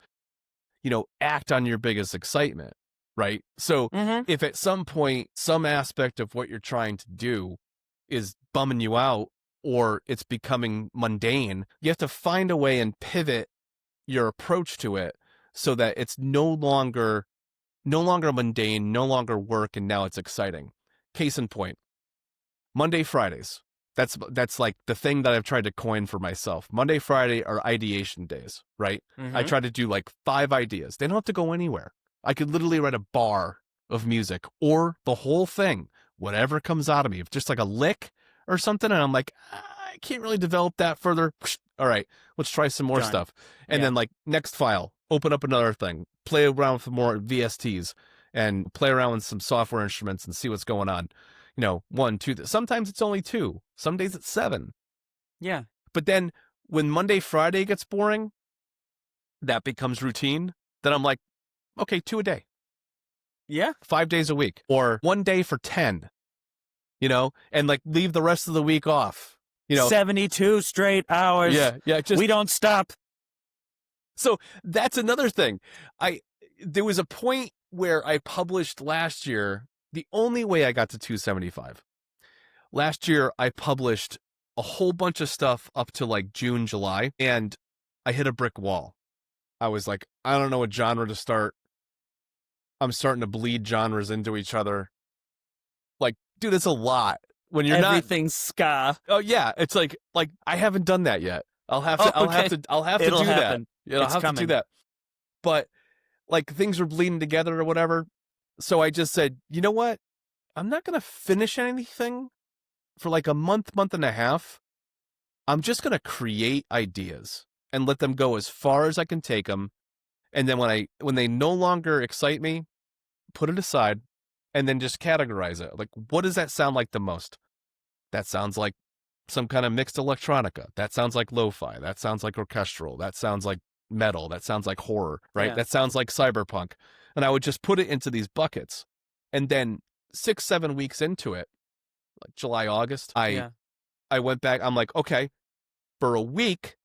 you know, act on your biggest excitement, right? So if at some point, some aspect of what you're trying to do is bumming you out or it's becoming mundane, you have to find a way and pivot your approach to it so that it's no longer mundane, no longer work, and now it's exciting. Case in point, Monday, Fridays. That's like the thing that I've tried to coin for myself. Monday, Friday are ideation days, right? I try to do like 5 ideas. They don't have to go anywhere. I could literally write a bar of music or the whole thing, whatever comes out of me. If just like a lick or something, and I'm like, I can't really develop that further. All right, let's try some more stuff. And then like next file, open up another thing, play around with more VSTs and play around with some software instruments and see what's going on. You know, 1, 2, sometimes it's only 2. Some days it's 7. Yeah. But then when Monday, Friday gets boring, that becomes routine. Then I'm like, okay, 2 a day. Yeah. 5 days a week or 1 day for 10, you know, and like leave the rest of the week off, you know, 72 straight hours. Yeah. We don't stop. So that's another thing. There was a point where I published last year. The only way I got to 275. Last year, I published a whole bunch of stuff up to like June, July, and I hit a brick wall. I was like, I don't know what genre to start. I'm starting to bleed genres into each other. Like, dude, it's a lot. When you're everything's ska. Oh yeah, it's like I haven't done that yet. I'll have to do that. Yeah, I'll have to do that. But like things are bleeding together or whatever. So I just said, you know what? I'm not going to finish anything for like a month and a half. I'm just going to create ideas and let them go as far as I can take them. And then when they no longer excite me, put it aside and then just categorize it. Like, what does that sound like the most? That sounds like some kind of mixed electronica. That sounds like lo-fi. That sounds like orchestral. That sounds like metal. That sounds like horror, right? Yeah. That sounds like cyberpunk. And I would just put it into these buckets. And then 6-7 weeks into it, like July, August, I went back. I'm like, okay, for a week,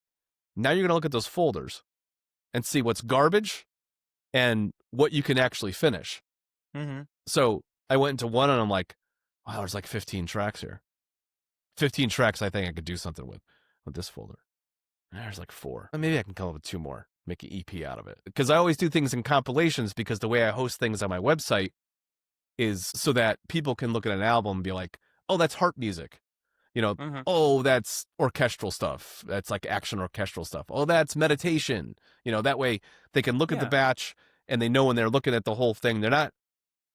now you're going to look at those folders and see what's garbage and what you can actually finish. Mm-hmm. So I went into one and I'm like, wow, there's like 15 tracks here. 15 tracks I think I could do something with this folder. And there's like 4. Maybe I can come up with 2 more, make an EP out of it. Because I always do things in compilations, because the way I host things on my website is so that people can look at an album and be like, oh, that's harp music. You know, oh, that's orchestral stuff. That's like action orchestral stuff. Oh, that's meditation. You know, that way they can look at the batch and they know when they're looking at the whole thing, they're not,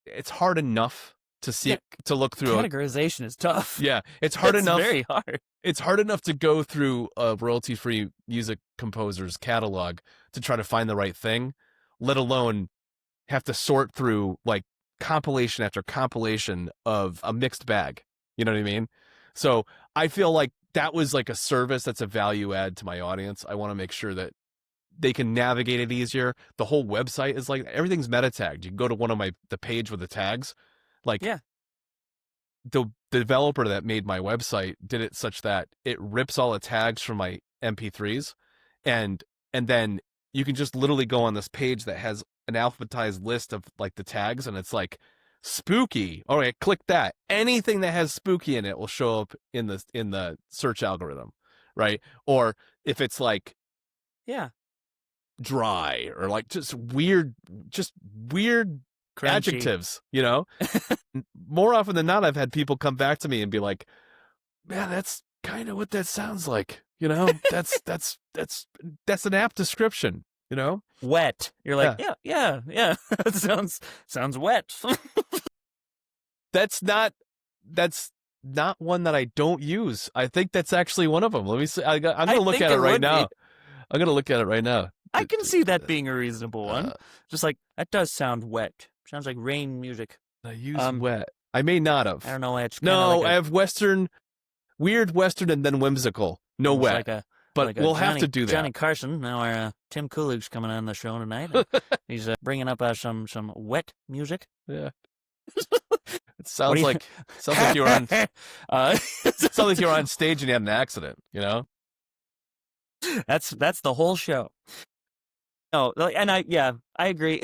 it's hard enough to see, to look through. Categorization is tough. Yeah. It's hard enough. Very hard. It's hard enough to go through a royalty-free music composer's catalog to try to find the right thing, let alone have to sort through like compilation after compilation of a mixed bag. You know what I mean? So I feel like that was like a service that's a value add to my audience. I want to make sure that they can navigate it easier. The whole website is like, everything's meta tagged. You can go to one of the page with the tags. Like, the developer that made my website did it such that it rips all the tags from my MP3s. And then you can just literally go on this page that has an alphabetized list of like the tags, and it's like spooky. All right, click that. Anything that has spooky in it will show up in the search algorithm, right? Or if it's like dry or like just weird Crunchy adjectives, you know. More often than not, I've had people come back to me and be like, man, that's kind of what that sounds like, you know. that's an apt description, you know. Wet. You're like, yeah. sounds wet. That's not one that I don't use. I think that's actually one of them. Let me see. I'm gonna look at it right now. I'm gonna look at it right now. I can see that being a reasonable one. Just like, that does sound wet. Sounds like rain music. I use wet. I may not have. I don't know. It's no, like I have weird Western, and then whimsical. No wet. But we'll have to do that. Johnny Carson, now our Tim Coolidge's coming on the show tonight. He's bringing up some wet music. Yeah. It sounds like you were on. Sounds like you were on stage and you had an accident. You know. That's the whole show. No, and I agree.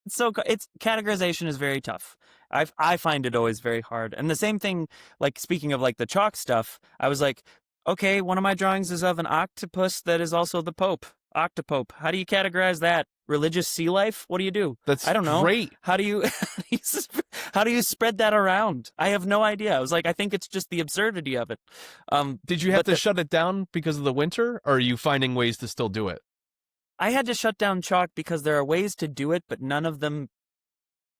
It's categorization is very tough. I find it always very hard. And the same thing, like speaking of like the chalk stuff, I was like, okay, one of my drawings is of an octopus that is also the Pope. Octopope. How do you categorize that? Religious sea life? What do you do? I don't know. Great. How do you spread that around? I have no idea. I was like, I think it's just the absurdity of it. Did you have to shut it down because of the winter, or are you finding ways to still do it? I had to shut down chalk because there are ways to do it, but none of them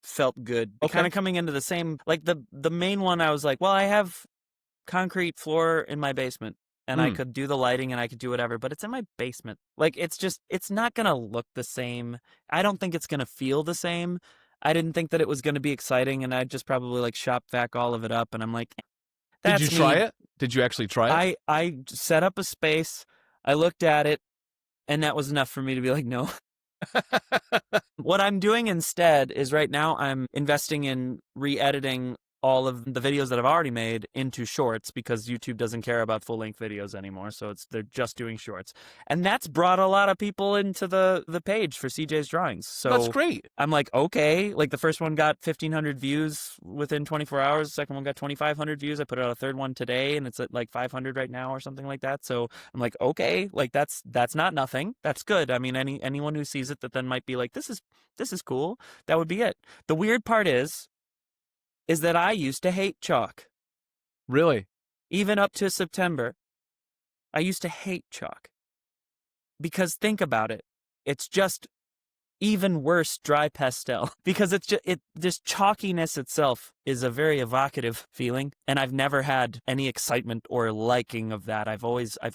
felt good. Okay. Kind of coming into the same, like the main one, I was like, well, I have concrete floor in my basement, and I could do the lighting and I could do whatever, but it's in my basement. Like, it's not going to look the same. I don't think it's going to feel the same. I didn't think that it was going to be exciting, and I'd just probably like shop vac all of it up, and I'm like, that's Did you try it? Did you actually try it? I set up a space. I looked at it, and that was enough for me to be like, no. What I'm doing instead is right now I'm investing in re-editing all of the videos that I've already made into shorts, because YouTube doesn't care about full-length videos anymore, so they're just doing shorts. And that's brought a lot of people into the page for CJ's drawings. So that's great. I'm like, okay, like the first one got 1,500 views within 24 hours. The second one got 2,500 views. I put out a third one today, and it's at like 500 right now or something like that. So I'm like, okay, like that's not nothing. That's good. I mean, anyone who sees it that then might be like, this is cool. That would be it. The weird part is that I used to hate chalk. Really? Even up to September, I used to hate chalk. Because think about it. It's just even worse dry pastel, because this chalkiness itself is a very evocative feeling, and I've never had any excitement or liking of that. I've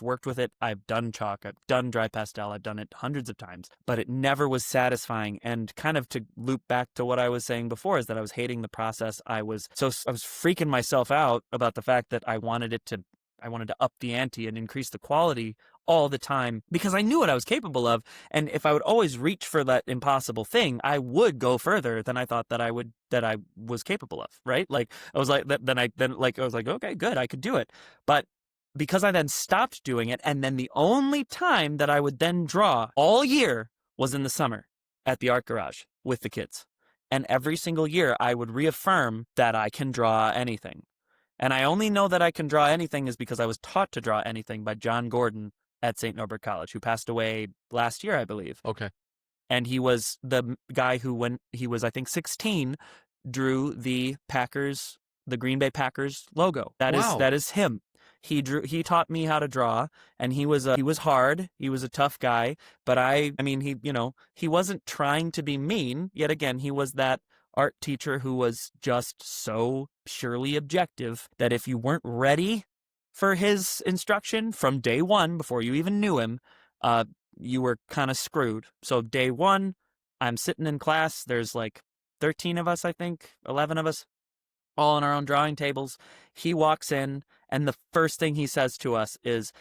worked with it. I've done chalk. I've done dry pastel. I've done it hundreds of times, but it never was satisfying. And kind of to loop back to what I was saying before, is that I was hating the process. I was freaking myself out about the fact that I wanted to up the ante and increase the quality all the time because I knew what I was capable of. And if I would always reach for that impossible thing, I would go further than I thought that I was capable of, right? Like I was like, I was like, okay, good, I could do it. But because I then stopped doing it, and then the only time that I would then draw all year was in the summer at the art garage with the kids. And every single year I would reaffirm that I can draw anything. And I only know that I can draw anything is because I was taught to draw anything by John Gordon at St. Norbert College, who passed away last year, I believe. Okay. And he was the guy who, when he was, I think, 16, drew the Green Bay Packers logo. That is him. He taught me how to draw, and he was hard. He was a tough guy, but I mean, he wasn't trying to be mean. Yet again, he was that art teacher who was just so purely objective that if you weren't ready for his instruction from day one, before you even knew him, you were kind of screwed. So day one, I'm sitting in class. There's like 13 of us, I think, 11 of us, all on our own drawing tables. He walks in, and the first thing he says to us is,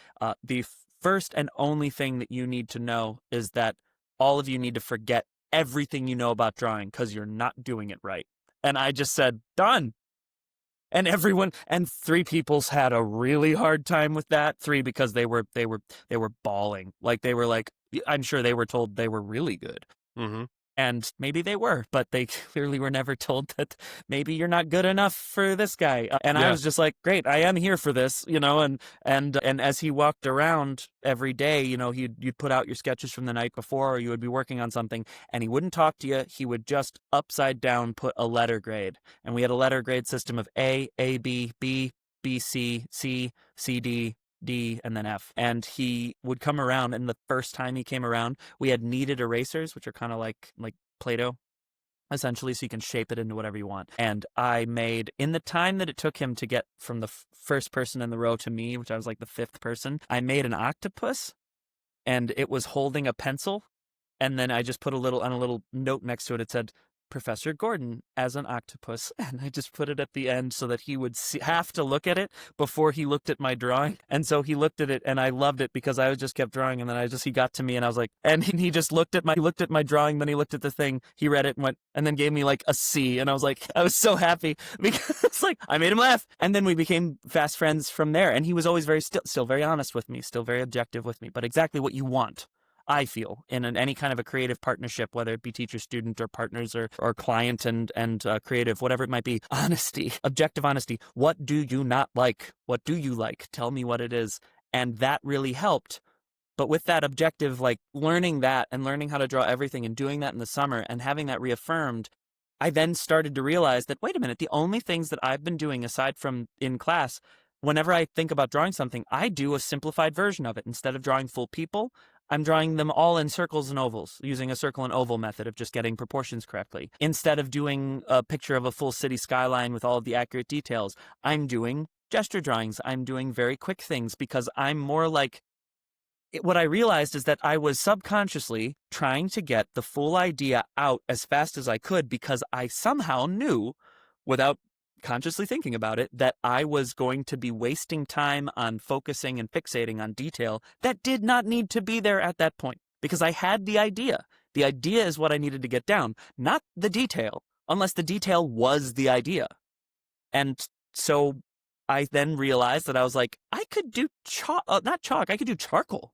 the first and only thing that you need to know is that all of you need to forget everything you know about drawing because you're not doing it right. And I just said, done. And three people's had a really hard time with that. Three, because they were bawling. Like they were like, I'm sure they were told they were really good. Mm-hmm. And maybe they were, but they clearly were never told that maybe you're not good enough for this guy. And I was just like, great, I am here for this, and as he walked around every day, you'd put out your sketches from the night before, or you would be working on something, and he wouldn't talk to you. He would just upside down put a letter grade. And we had a letter grade system of A, B, B, C, C, D, and then F. And he would come around, and the first time he came around, we had kneaded erasers, which are kind of like Play-Doh, essentially, so you can shape it into whatever you want. And I made, in the time that it took him to get from the first person in the row to me, which I was like the fifth person, I made an octopus, and it was holding a pencil. And then I just put a little note next to it. It said, Professor Gordon as an octopus. And I just put it at the end so that he would have to look at it before he looked at my drawing. And so he looked at it, and I loved it because I just kept drawing. And then he got to me, and I was like, and he just looked at my drawing. Then he looked at the thing, he read it and went, and then gave me like a C. And I was like, I was so happy because it's like, I made him laugh. And then we became fast friends from there. And he was always still very honest with me, still very objective with me, but exactly what you want, I feel, in any kind of a creative partnership, whether it be teacher, student, or partners, or client and creative, whatever it might be. Honesty, objective honesty. What do you not like? What do you like? Tell me what it is. And that really helped. But with that objective, like learning that and learning how to draw everything and doing that in the summer and having that reaffirmed, I then started to realize that, wait a minute, the only things that I've been doing aside from in class, whenever I think about drawing something, I do a simplified version of it. Instead of drawing full people, I'm drawing them all in circles and ovals, using a circle and oval method of just getting proportions correctly. Instead of doing a picture of a full city skyline with all of the accurate details, I'm doing gesture drawings. I'm doing very quick things because I'm more like, what I realized is that I was subconsciously trying to get the full idea out as fast as I could because I somehow knew, without consciously thinking about it, that I was going to be wasting time on focusing and fixating on detail that did not need to be there at that point because I had the idea. The idea is what I needed to get down, not the detail, unless the detail was the idea. And so I then realized that I was like, I could do I could do charcoal.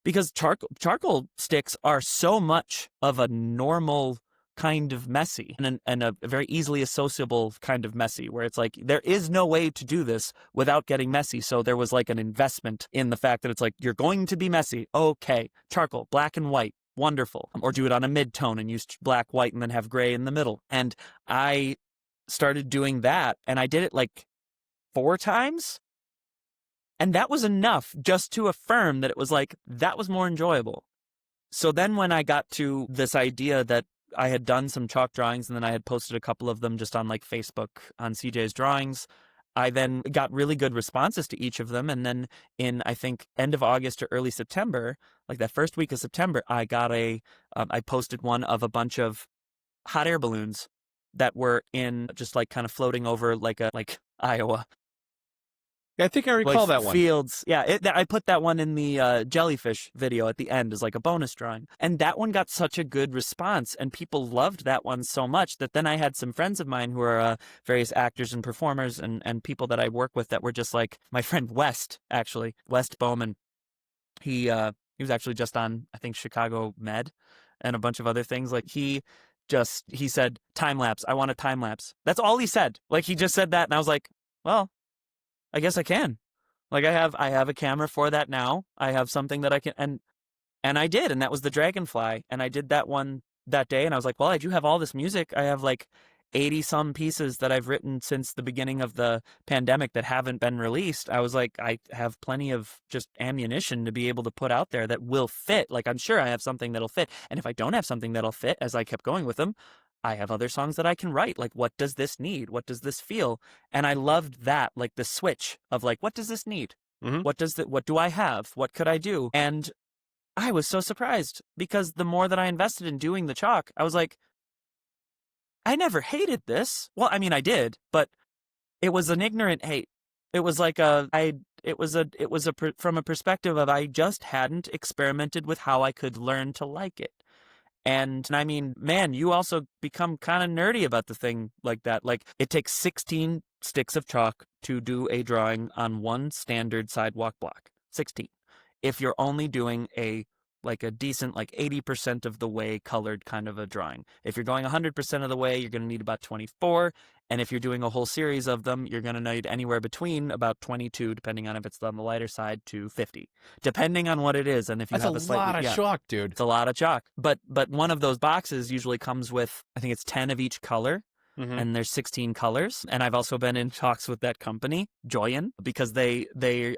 Because charcoal sticks are so much of a normal kind of messy and a very easily associable kind of messy, where it's like there is no way to do this without getting messy. So there was like an investment in the fact that it's like, you're going to be messy. Okay, charcoal, black and white, wonderful. Or do it on a mid-tone and use black, white, and then have gray in the middle. And I started doing that, and I did it like 4 times. And that was enough just to affirm that it was like, that was more enjoyable. So then when I got to this idea that I had done some chalk drawings and then I had posted a couple of them just on like Facebook on CJ's Drawings, I then got really good responses to each of them. And then in, I think, end of August or early September, like that first week of September, I posted one of a bunch of hot air balloons that were in just like kind of floating over like Iowa. I think I recall that one. Fields. Yeah, I put that one in the jellyfish video at the end as like a bonus drawing. And that one got such a good response, and people loved that one so much that then I had some friends of mine who are various actors and performers and people that I work with that were just like, my friend West, actually, West Bowman. He was actually just on, I think, Chicago Med and a bunch of other things. Like he said, time lapse. I want a time lapse. That's all he said. Like he just said that, and I was like, well, I guess I can. Like I have a camera for that now. I have something that I can, and I did, and that was the Dragonfly, and I did that one that day, and I was like, well, I do have all this music. I have like 80 some pieces that I've written since the beginning of the pandemic that haven't been released. I was like, I have plenty of just ammunition to be able to put out there that will fit. Like I'm sure I have something that'll fit, and if I don't have something that'll fit, as I kept going with them, I have other songs that I can write. Like, what does this need? What does this feel? And I loved that, like the switch of like, what does this need? Mm-hmm. What do I have? What could I do? And I was so surprised because the more that I invested in doing the chalk, I was like, I never hated this. Well, I mean, I did, but it was an ignorant hate. It was like from a perspective of I just hadn't experimented with how I could learn to like it. And I mean, man, you also become kind of nerdy about the thing like that. Like it takes 16 sticks of chalk to do a drawing on one standard sidewalk block. 16. If you're only doing a decent, like 80% of the way colored kind of a drawing. If you're going 100% of the way, you're going to need about 24. And if you're doing a whole series of them, you're going to need anywhere between about 22, depending on if it's on the lighter side, to 50, depending on what it is. And if you That's have a lot of chalk, dude. It's a lot of chalk. But one of those boxes usually comes with, I think it's 10 of each color. Mm-hmm. And there's 16 colors. And I've also been in talks with that company, Joyen, because they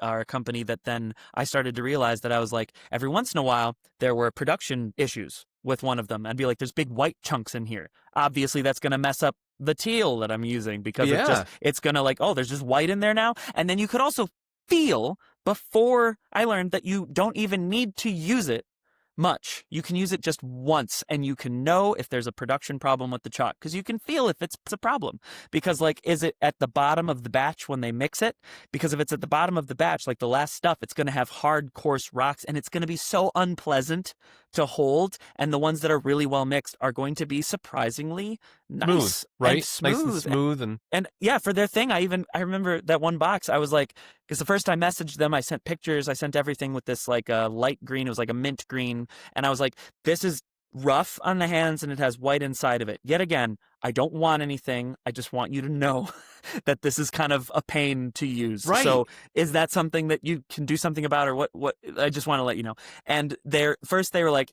are a company that then I started to realize that I was like, every once in a while, there were production issues with one of them. I'd be like, there's big white chunks in here. Obviously, that's going to mess up the teal that I'm using because it's going to like, oh, there's just white in there now. And then you could also feel, before I learned that you don't even need to use it much. You can use it just once and you can know if there's a production problem with the chalk because you can feel if it's a problem. Because like, is it at the bottom of the batch when they mix it? Because if it's at the bottom of the batch, like the last stuff, it's going to have hard, coarse rocks and it's going to be so unpleasant to hold. And the ones that are really well mixed are going to be surprisingly nice, right? And smooth. Nice and smooth. And yeah, for their thing, I remember that one box, I was like, because the first I messaged them, I sent pictures, I sent everything with this like a light green, it was like a mint green. And I was like, this is rough on the hands and it has white inside of it. Yet again, I don't want anything. I just want you to know that this is kind of a pain to use. Right. So is that something that you can do something about, or what? I just want to let you know. And they were like,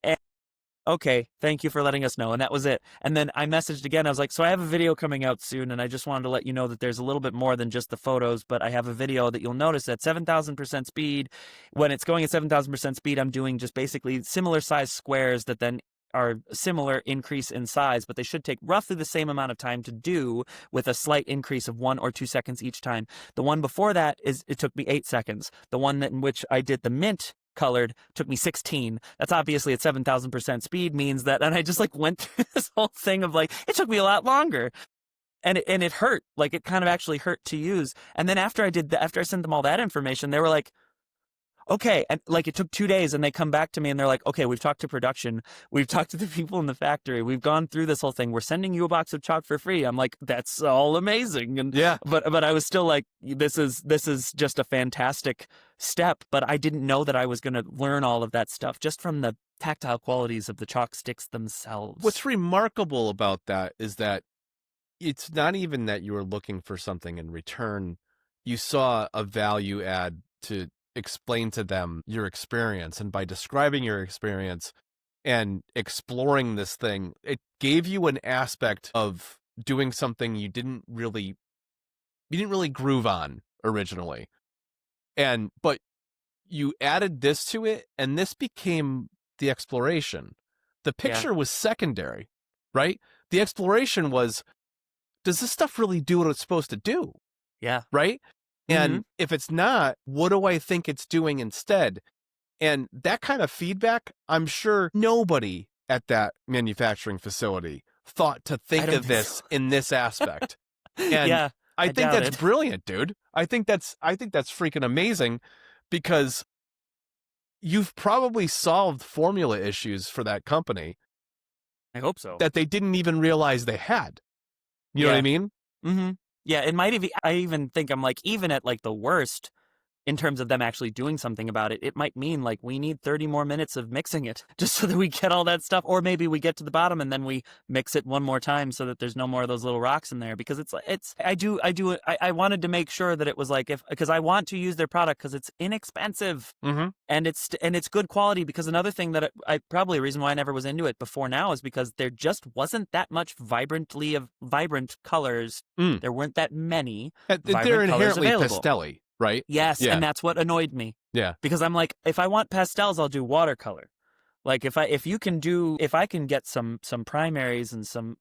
okay, thank you for letting us know. And that was it. And then I messaged again. I was like, so I have a video coming out soon, and I just wanted to let you know that there's a little bit more than just the photos, but I have a video that you'll notice at 7,000% speed. When it's going at 7,000% speed, I'm doing just basically similar size squares that then are similar increase in size, but they should take roughly the same amount of time to do with a slight increase of 1 or 2 seconds each time. The one before that it took me 8 seconds. The one in which I did the mint colored took me 16. That's obviously at 7,000% speed means that, and I just like went through this whole thing of like, it took me a lot longer. And it hurt. Like it kind of actually hurt to use. And then after I sent them all that information, they were like, okay. And like it took 2 days and they come back to me and they're like, okay, we've talked to production. We've talked to the people in the factory. We've gone through this whole thing. We're sending you a box of chalk for free. I'm like, that's all amazing. And yeah, but I was still like, this is just a fantastic step. But I didn't know that I was going to learn all of that stuff just from the tactile qualities of the chalk sticks themselves. What's remarkable about that is that it's not even that you were looking for something in return. You saw a value add to explain to them your experience, and by describing your experience and exploring this thing, it gave you an aspect of doing something you didn't really groove on originally, but you added this to it, and this became the exploration. The picture was secondary, right? The exploration was, does this stuff really do what it's supposed to do? Yeah. Right? And if it's not, what do I think it's doing instead? And that kind of feedback, I'm sure nobody at that manufacturing facility thought to think of this in this aspect. And I think doubt that's it. brilliant, dude. I think that's freaking amazing, because you've probably solved formula issues for that company I hope so. that they didn't even realize they had. You know what I mean? Mm-hmm. Yeah, it might have. I even think I'm like, even at like the worst, in terms of them actually doing something about it, it might mean like we need 30 more minutes of mixing it just so that we get all that stuff. Or maybe we get to the bottom and then we mix it one more time so that there's no more of those little rocks in there. Because I wanted to make sure that it was like, because I want to use their product because it's inexpensive. Mm-hmm. And it's good quality. Because another thing that probably a reason why I never was into it before now is because there just wasn't that much vibrant colors. There weren't that many They're inherently available. pastel-y, right? Yes, Yeah. and that's what annoyed me. Yeah. Because I'm like, if I want pastels, I'll do watercolor. Like if I can get some primaries and some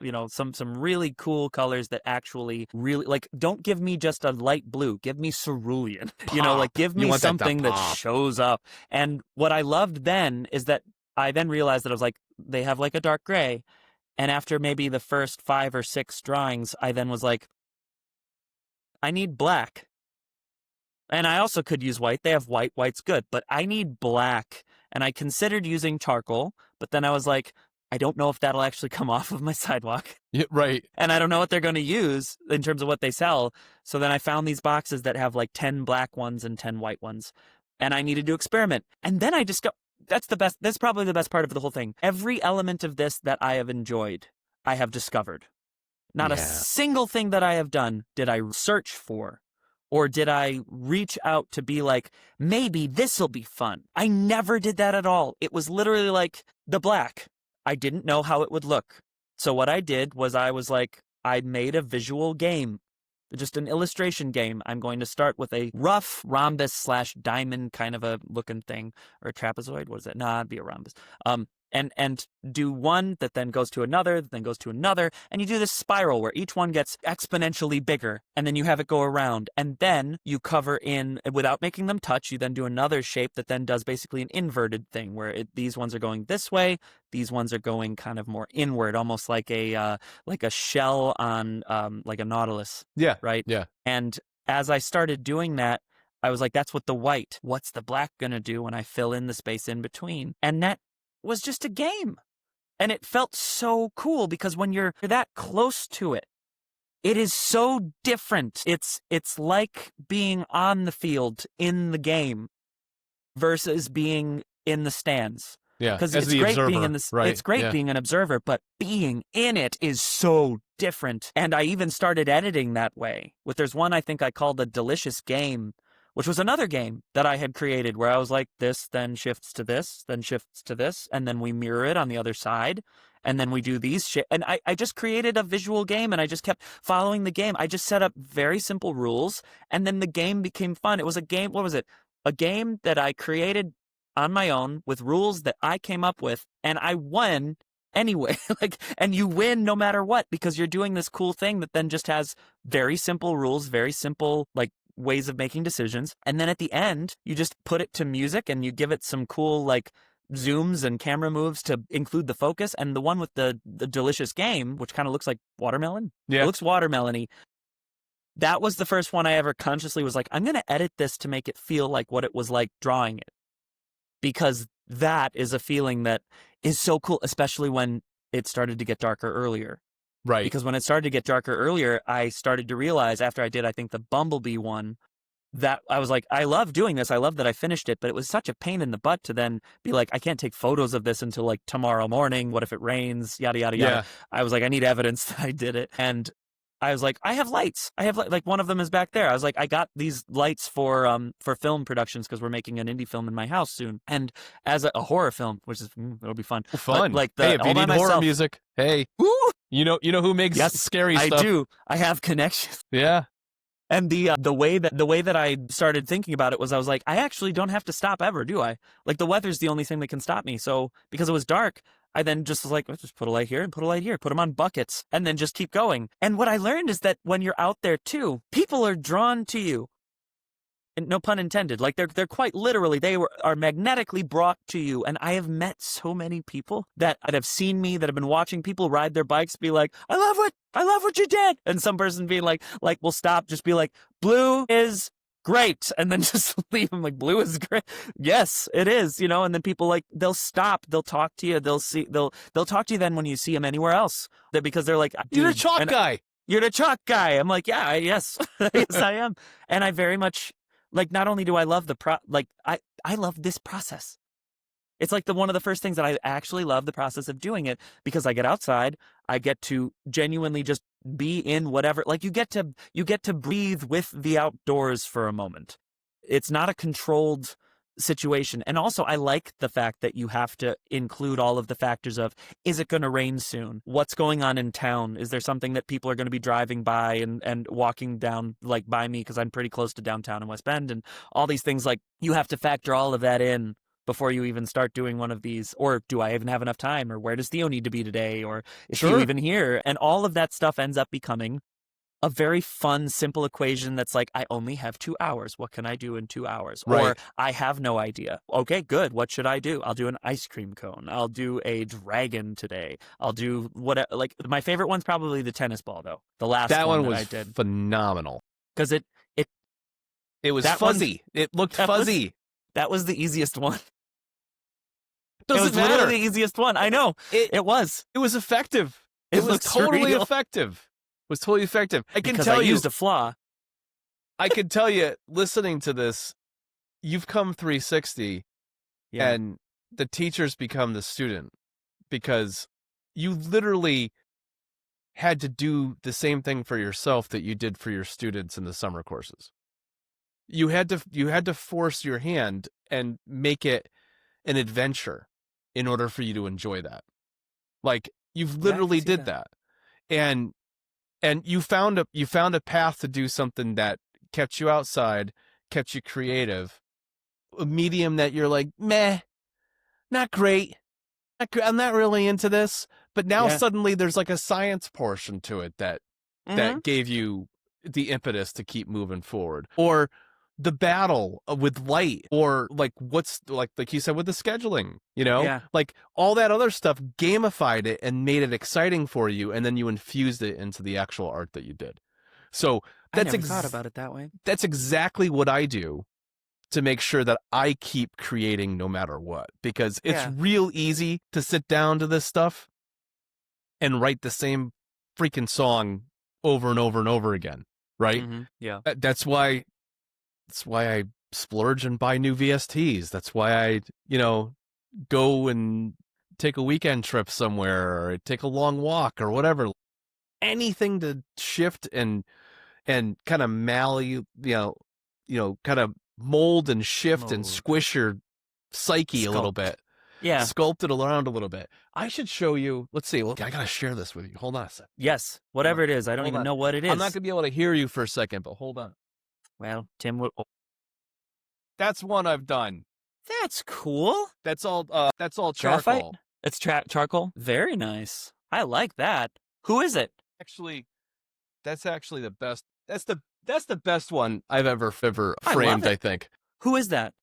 really cool colors that actually really, like, don't give me just a light blue, give me cerulean. Like give me something that shows up. And what I loved then is that I then realized that I was like, they have like a dark gray. And after maybe the first 5 or 6 drawings, I then was like, I need black. And I also could use white. They have white. White's good. But I need black. And I considered using charcoal. But then I was like, I don't know if that'll actually come off of my sidewalk. Yeah, right. And I don't know what they're going to use in terms of what they sell. So then I found these boxes that have like 10 black ones and 10 white ones. And I needed to experiment. And then I discovered, that's probably the best part of the whole thing. Every element of this that I have enjoyed, I have discovered. Not a single thing that I have done did I search for. Or did I reach out to be like, maybe this'll be fun? I never did that at all. It was literally like the black. I didn't know how it would look. So what I did was I was like, I made a visual game, just an illustration game. I'm going to start with a rough rhombus / diamond kind of a looking thing, or a trapezoid. What is it? Nah, it'd be a rhombus. And do one that then goes to another, that then goes to another, and you do this spiral where each one gets exponentially bigger, and then you have it go around, and then you cover in, without making them touch, you then do another shape that then does basically an inverted thing, where these ones are going this way, these ones are going kind of more inward, almost like a shell on like a nautilus. Yeah. Right? Yeah. And as I started doing that, I was like, that's what the white, what's the black gonna do when I fill in the space in between? And that was just a game. And it felt so cool because when you're that close to it, it is so different. It's like being on the field in the game versus being in the stands. Yeah, because it's great being in this. Right. It's great being an observer, but being in it is so different. And I even started editing that way. There's one I think I called a delicious game, which was another game that I had created where I was like, this then shifts to this, then shifts to this, and then we mirror it on the other side, and then we do these and I just created a visual game, and I just kept following the game. I just set up very simple rules, and then the game became fun. It was a game, what was it? A game that I created on my own with rules that I came up with, and I won anyway. And you win no matter what, because you're doing this cool thing that then just has very simple rules, very simple, ways of making decisions. And then at the end, you just put it to music and you give it some cool, zooms and camera moves to include the focus. And the one with the delicious game, which kind of looks like watermelon. Yeah. It looks watermelon-y. That was the first one I ever consciously was like, I'm going to edit this to make it feel like what it was like drawing it. Because that is a feeling that is so cool, especially when it started to get darker earlier. Right. Because when it started to get darker earlier, I started to realize after I did, I think, the Bumblebee one, that I was like, I love doing this. I love that I finished it, but it was such a pain in the butt to then be like, I can't take photos of this until tomorrow morning. What if it rains? Yada, yada, yada. Yeah. I was like, I need evidence that I did it. And I was like, I have lights. I have one of them is back there. I was like, I got these lights for film productions because we're making an indie film in my house soon, and as a horror film, which is it'll be fun. Fun. But, hey, if you need horror music, hey, woo! you know who makes scary stuff. I do. I have connections. Yeah. And the way that I started thinking about it was I was like, I actually don't have to stop ever, do I? The weather's the only thing that can stop me. So because it was dark, I then just was like, let's just put a light here and put a light here, put them on buckets, and then just keep going. And what I learned is that when you're out there too, people are drawn to you. And no pun intended. Like they're quite literally, are magnetically brought to you. And I have met so many people that have seen me, that have been watching people ride their bikes, be like, I love what you did. And some person being like, will stop, just be like, blue is great. And then just leave them like, blue is great. Yes, it is, and then people they'll stop, they'll talk to you, they'll talk to you then when you see them anywhere else. Because they're like, you're a chalk guy. You're the chalk guy. I'm like, yeah, yes, yes, I am. And I very much, not only do I love I love this process. It's like one of the first things that I actually love, the process of doing it, because I get outside, I get to genuinely just be in whatever, you get to breathe with the outdoors for a moment. It's not a controlled situation. And also I like the fact that you have to include all of the factors of, is it going to rain soon? What's going on in town? Is there something that people are going to be driving by and walking down by me, because I'm pretty close to downtown in West Bend, and all these things, you have to factor all of that in before you even start doing one of these. Or do I even have enough time? Or where does Theo need to be today? Or is Theo even here? And all of that stuff ends up becoming a very fun, simple equation that's I only have 2 hours. What can I do in 2 hours? Right. Or I have no idea. Okay, good. What should I do? I'll do an ice cream cone. I'll do a dragon today. I'll do what, my favorite one's probably the tennis ball, though. The last one was I did. Phenomenal. Because it was fuzzy. It looked fuzzy. That was the easiest one. Doesn't matter. Literally the easiest one. I know. It was. It was effective. It was totally effective. Was totally effective. I can tell you. I used a flaw. I can tell you, listening to this, you've come 360, and the teacher's become the student, because you literally had to do the same thing for yourself that you did for your students in the summer courses. You had to force your hand and make it an adventure in order for you to enjoy that. You've literally did that. And you found a path to do something that kept you outside, kept you creative, a medium that you're like, meh, not great. I'm not really into this. But now suddenly there's a science portion to it that gave you the impetus to keep moving forward. Or the battle with light, or what's like you said with the scheduling, all that other stuff gamified it and made it exciting for you, and then you infused it into the actual art that you did. So I never thought about it that way. That's exactly what I do to make sure that I keep creating no matter what, because it's real easy to sit down to this stuff and write the same freaking song over and over and over again, right? Mm-hmm. Yeah. That's why I splurge and buy new VSTs. That's why I, go and take a weekend trip somewhere, or take a long walk, or whatever. Anything to shift and kind of kind of mold and shift and squish your psyche a little bit. Yeah. Sculpt it around a little bit. I should show you. Let's see. Well, I got to share this with you. Hold on a second. Yes. Whatever it is. I don't even know what it is. I'm not going to be able to hear you for a second, but hold on. Well, Tim will. That's one I've done. That's cool. That's all charcoal. Graphite? It's charcoal. Very nice. I like that. Who is it? Actually, that's actually the best. That's the best one I've ever framed, I think. Who is that?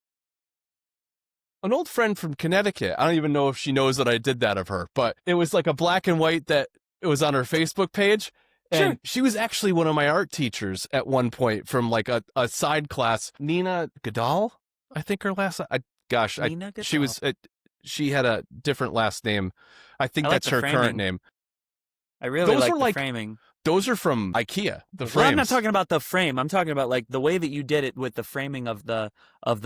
An old friend from Connecticut. I don't even know if she knows that I did that of her, but it was a black and white that it was on her Facebook page. And she was actually one of my art teachers at one point from a side class. Nina Goodall, I think her last. Nina Goodall. She had a different last name. I think that's her current name. I really like the framing. Those are from IKEA. The frames. Well, I'm not talking about the frame. I'm talking about the way that you did it with the framing of the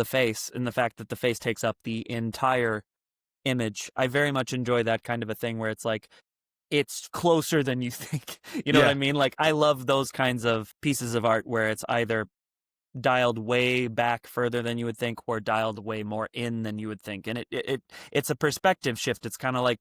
face, and the fact that the face takes up the entire image. I very much enjoy that kind of a thing where it's it's closer than you think. You know what I mean? I love those kinds of pieces of art where it's either dialed way back further than you would think, or dialed way more in than you would think. And it's a perspective shift. It's kind of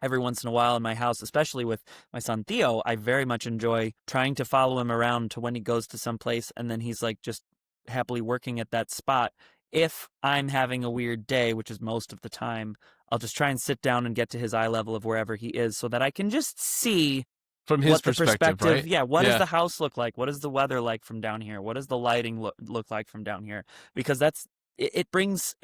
every once in a while in my house, especially with my son Theo, I very much enjoy trying to follow him around to when he goes to some place and then he's just happily working at that spot. If I'm having a weird day, which is most of the time, I'll just try and sit down and get to his eye level of wherever he is, so that I can just see From his what the perspective, right? yeah, what does the house look like? What is the weather like from down here? What does the lighting look like from down here? Because it brings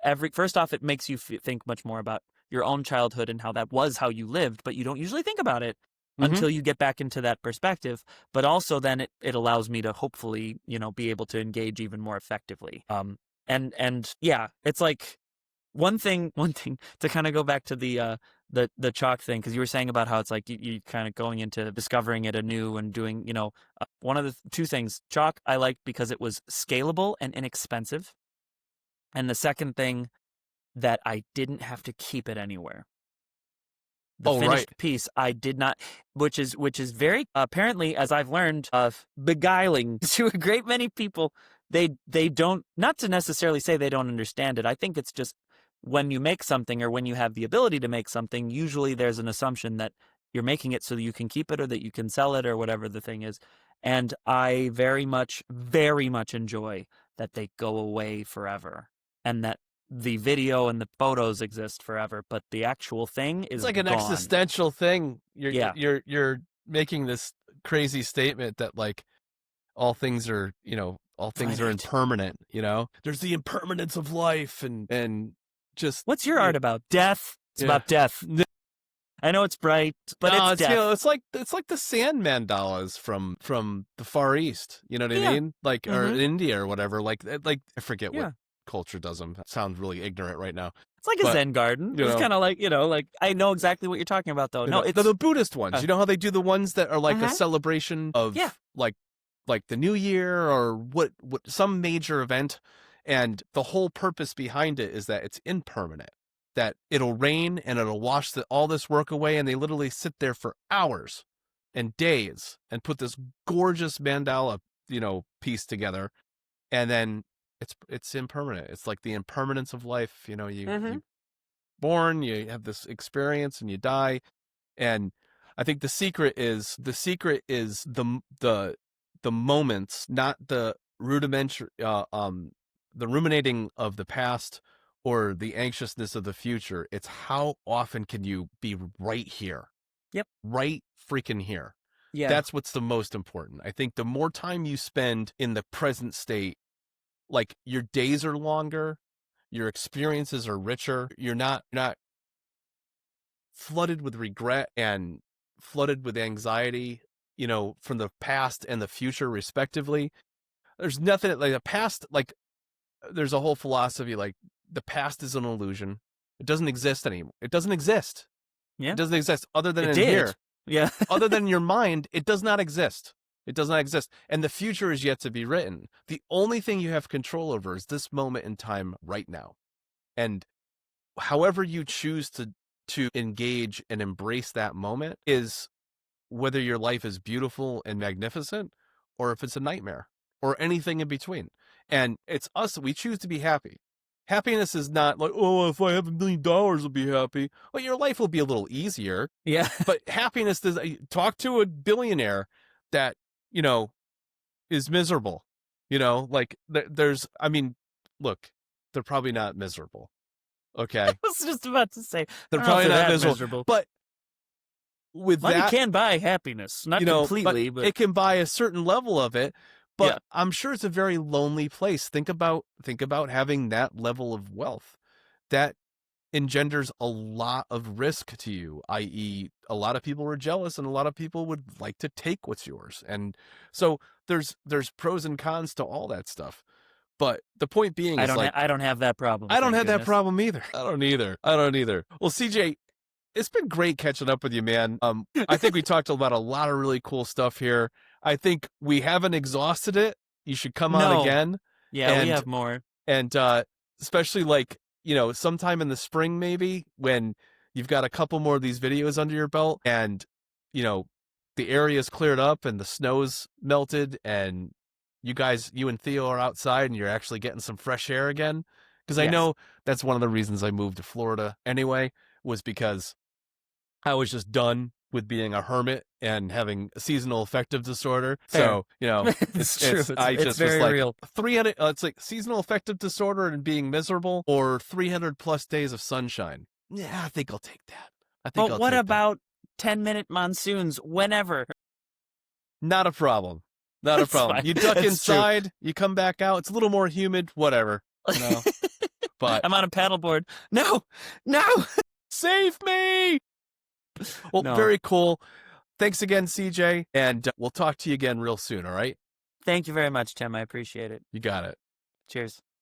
every, first off, it makes you think much more about your own childhood and how that was how you lived, but you don't usually think about it until you get back into that perspective. But also then it allows me to hopefully, be able to engage even more effectively. And yeah, it's like one thing to kind of go back to the chalk thing, because you were saying about how it's like you kind of going into discovering it anew and doing, one of the two things. Chalk I liked because it was scalable and inexpensive. And the second thing, that I didn't have to keep it anywhere. The finished piece I did not, which is very apparently, as I've learned, beguiling to a great many people. They don't, not to necessarily say they don't understand it. I think it's just when you make something, or when you have the ability to make something, usually there's an assumption that you're making it so that you can keep it or that you can sell it or whatever the thing is. And I very much enjoy that they go away forever, and that the video and the photos exist forever, but the actual thing is it's like an gone. existential thing. You're making this crazy statement that like all things are, all things are impermanent, There's the impermanence of life and just what's your art about? Death. It's about death. I know it's bright, but it's death. It's like the sand mandalas from the Far East. You know what I mean? Like or India or whatever. Like I forget what culture does them. That sounds really ignorant right now. It's like a Zen garden. It's kind of like, like I know exactly what you're talking about though. No, it's the Buddhist ones. You know how they do the ones that are like a celebration of like the New Year or what some major event, and the whole purpose behind it is that it's impermanent. That it'll rain and it'll wash all this work away, and they literally sit there for hours and days and put this gorgeous mandala, piece together, and then it's impermanent. It's like the impermanence of life. You born, you have this experience, and you die. And I think the secret is the moments, not the rudimentary, the ruminating of the past or the anxiousness of the future. It's how often can you be right here? Yep. Right freaking here. Yeah. That's what's the most important. I think the more time you spend in the present state, like your days are longer, your experiences are richer, you're not flooded with regret and flooded with anxiety, from the past and the future respectively. There's nothing like the past, like there's a whole philosophy like the past is an illusion. It doesn't exist anymore. It doesn't exist. Yeah. It doesn't exist other than in did. here. Yeah. Other than your mind, it does not exist. It does not exist. And the future is yet to be written. The only thing you have control over is this moment in time right now. And however you choose to engage and embrace that moment is whether your life is beautiful and magnificent or if it's a nightmare or anything in between. And it's us. We choose to be happy. Happiness is not like, oh, if I have $1 million, I'll be happy. Well, your life will be a little easier. Yeah. But happiness does. Talk to a billionaire that, is miserable. Like there's, I mean, look, they're probably not miserable. Okay. I was just about to say they're probably not miserable. But with money that, can buy happiness, not completely, but it can buy a certain level of it. But I'm sure it's a very lonely place. Think about having that level of wealth. That engenders a lot of risk to you, i.e. a lot of people are jealous and a lot of people would like to take what's yours. And so there's pros and cons to all that stuff. But the point being is I don't have that problem. I don't have that problem either. I don't either. Well, CJ, it's been great catching up with you, man. I think we talked about a lot of really cool stuff here. I think we haven't exhausted it. You should come on again. Yeah, we have more. And especially like, sometime in the spring, maybe when you've got a couple more of these videos under your belt and, the area's cleared up and the snow's melted and you and Theo are outside and you're actually getting some fresh air again. Because I know that's one of the reasons I moved to Florida anyway, was because I was just done with being a hermit and having a seasonal affective disorder. Fair. So, it's true. It's very like real. 300, it's like seasonal affective disorder and being miserable or 300 plus days of sunshine. Yeah, I think I'll take that. But what about 10-minute monsoons whenever. Not a problem. Not a That's problem. fine. You duck It's true. inside, you come back out. It's a little more humid, whatever. No. But I'm on a paddleboard. No. save me. Well, No. very cool. Thanks again, CJ, and we'll talk to you again real soon, all right? Thank you very much, Tim. I appreciate it. You got it. Cheers.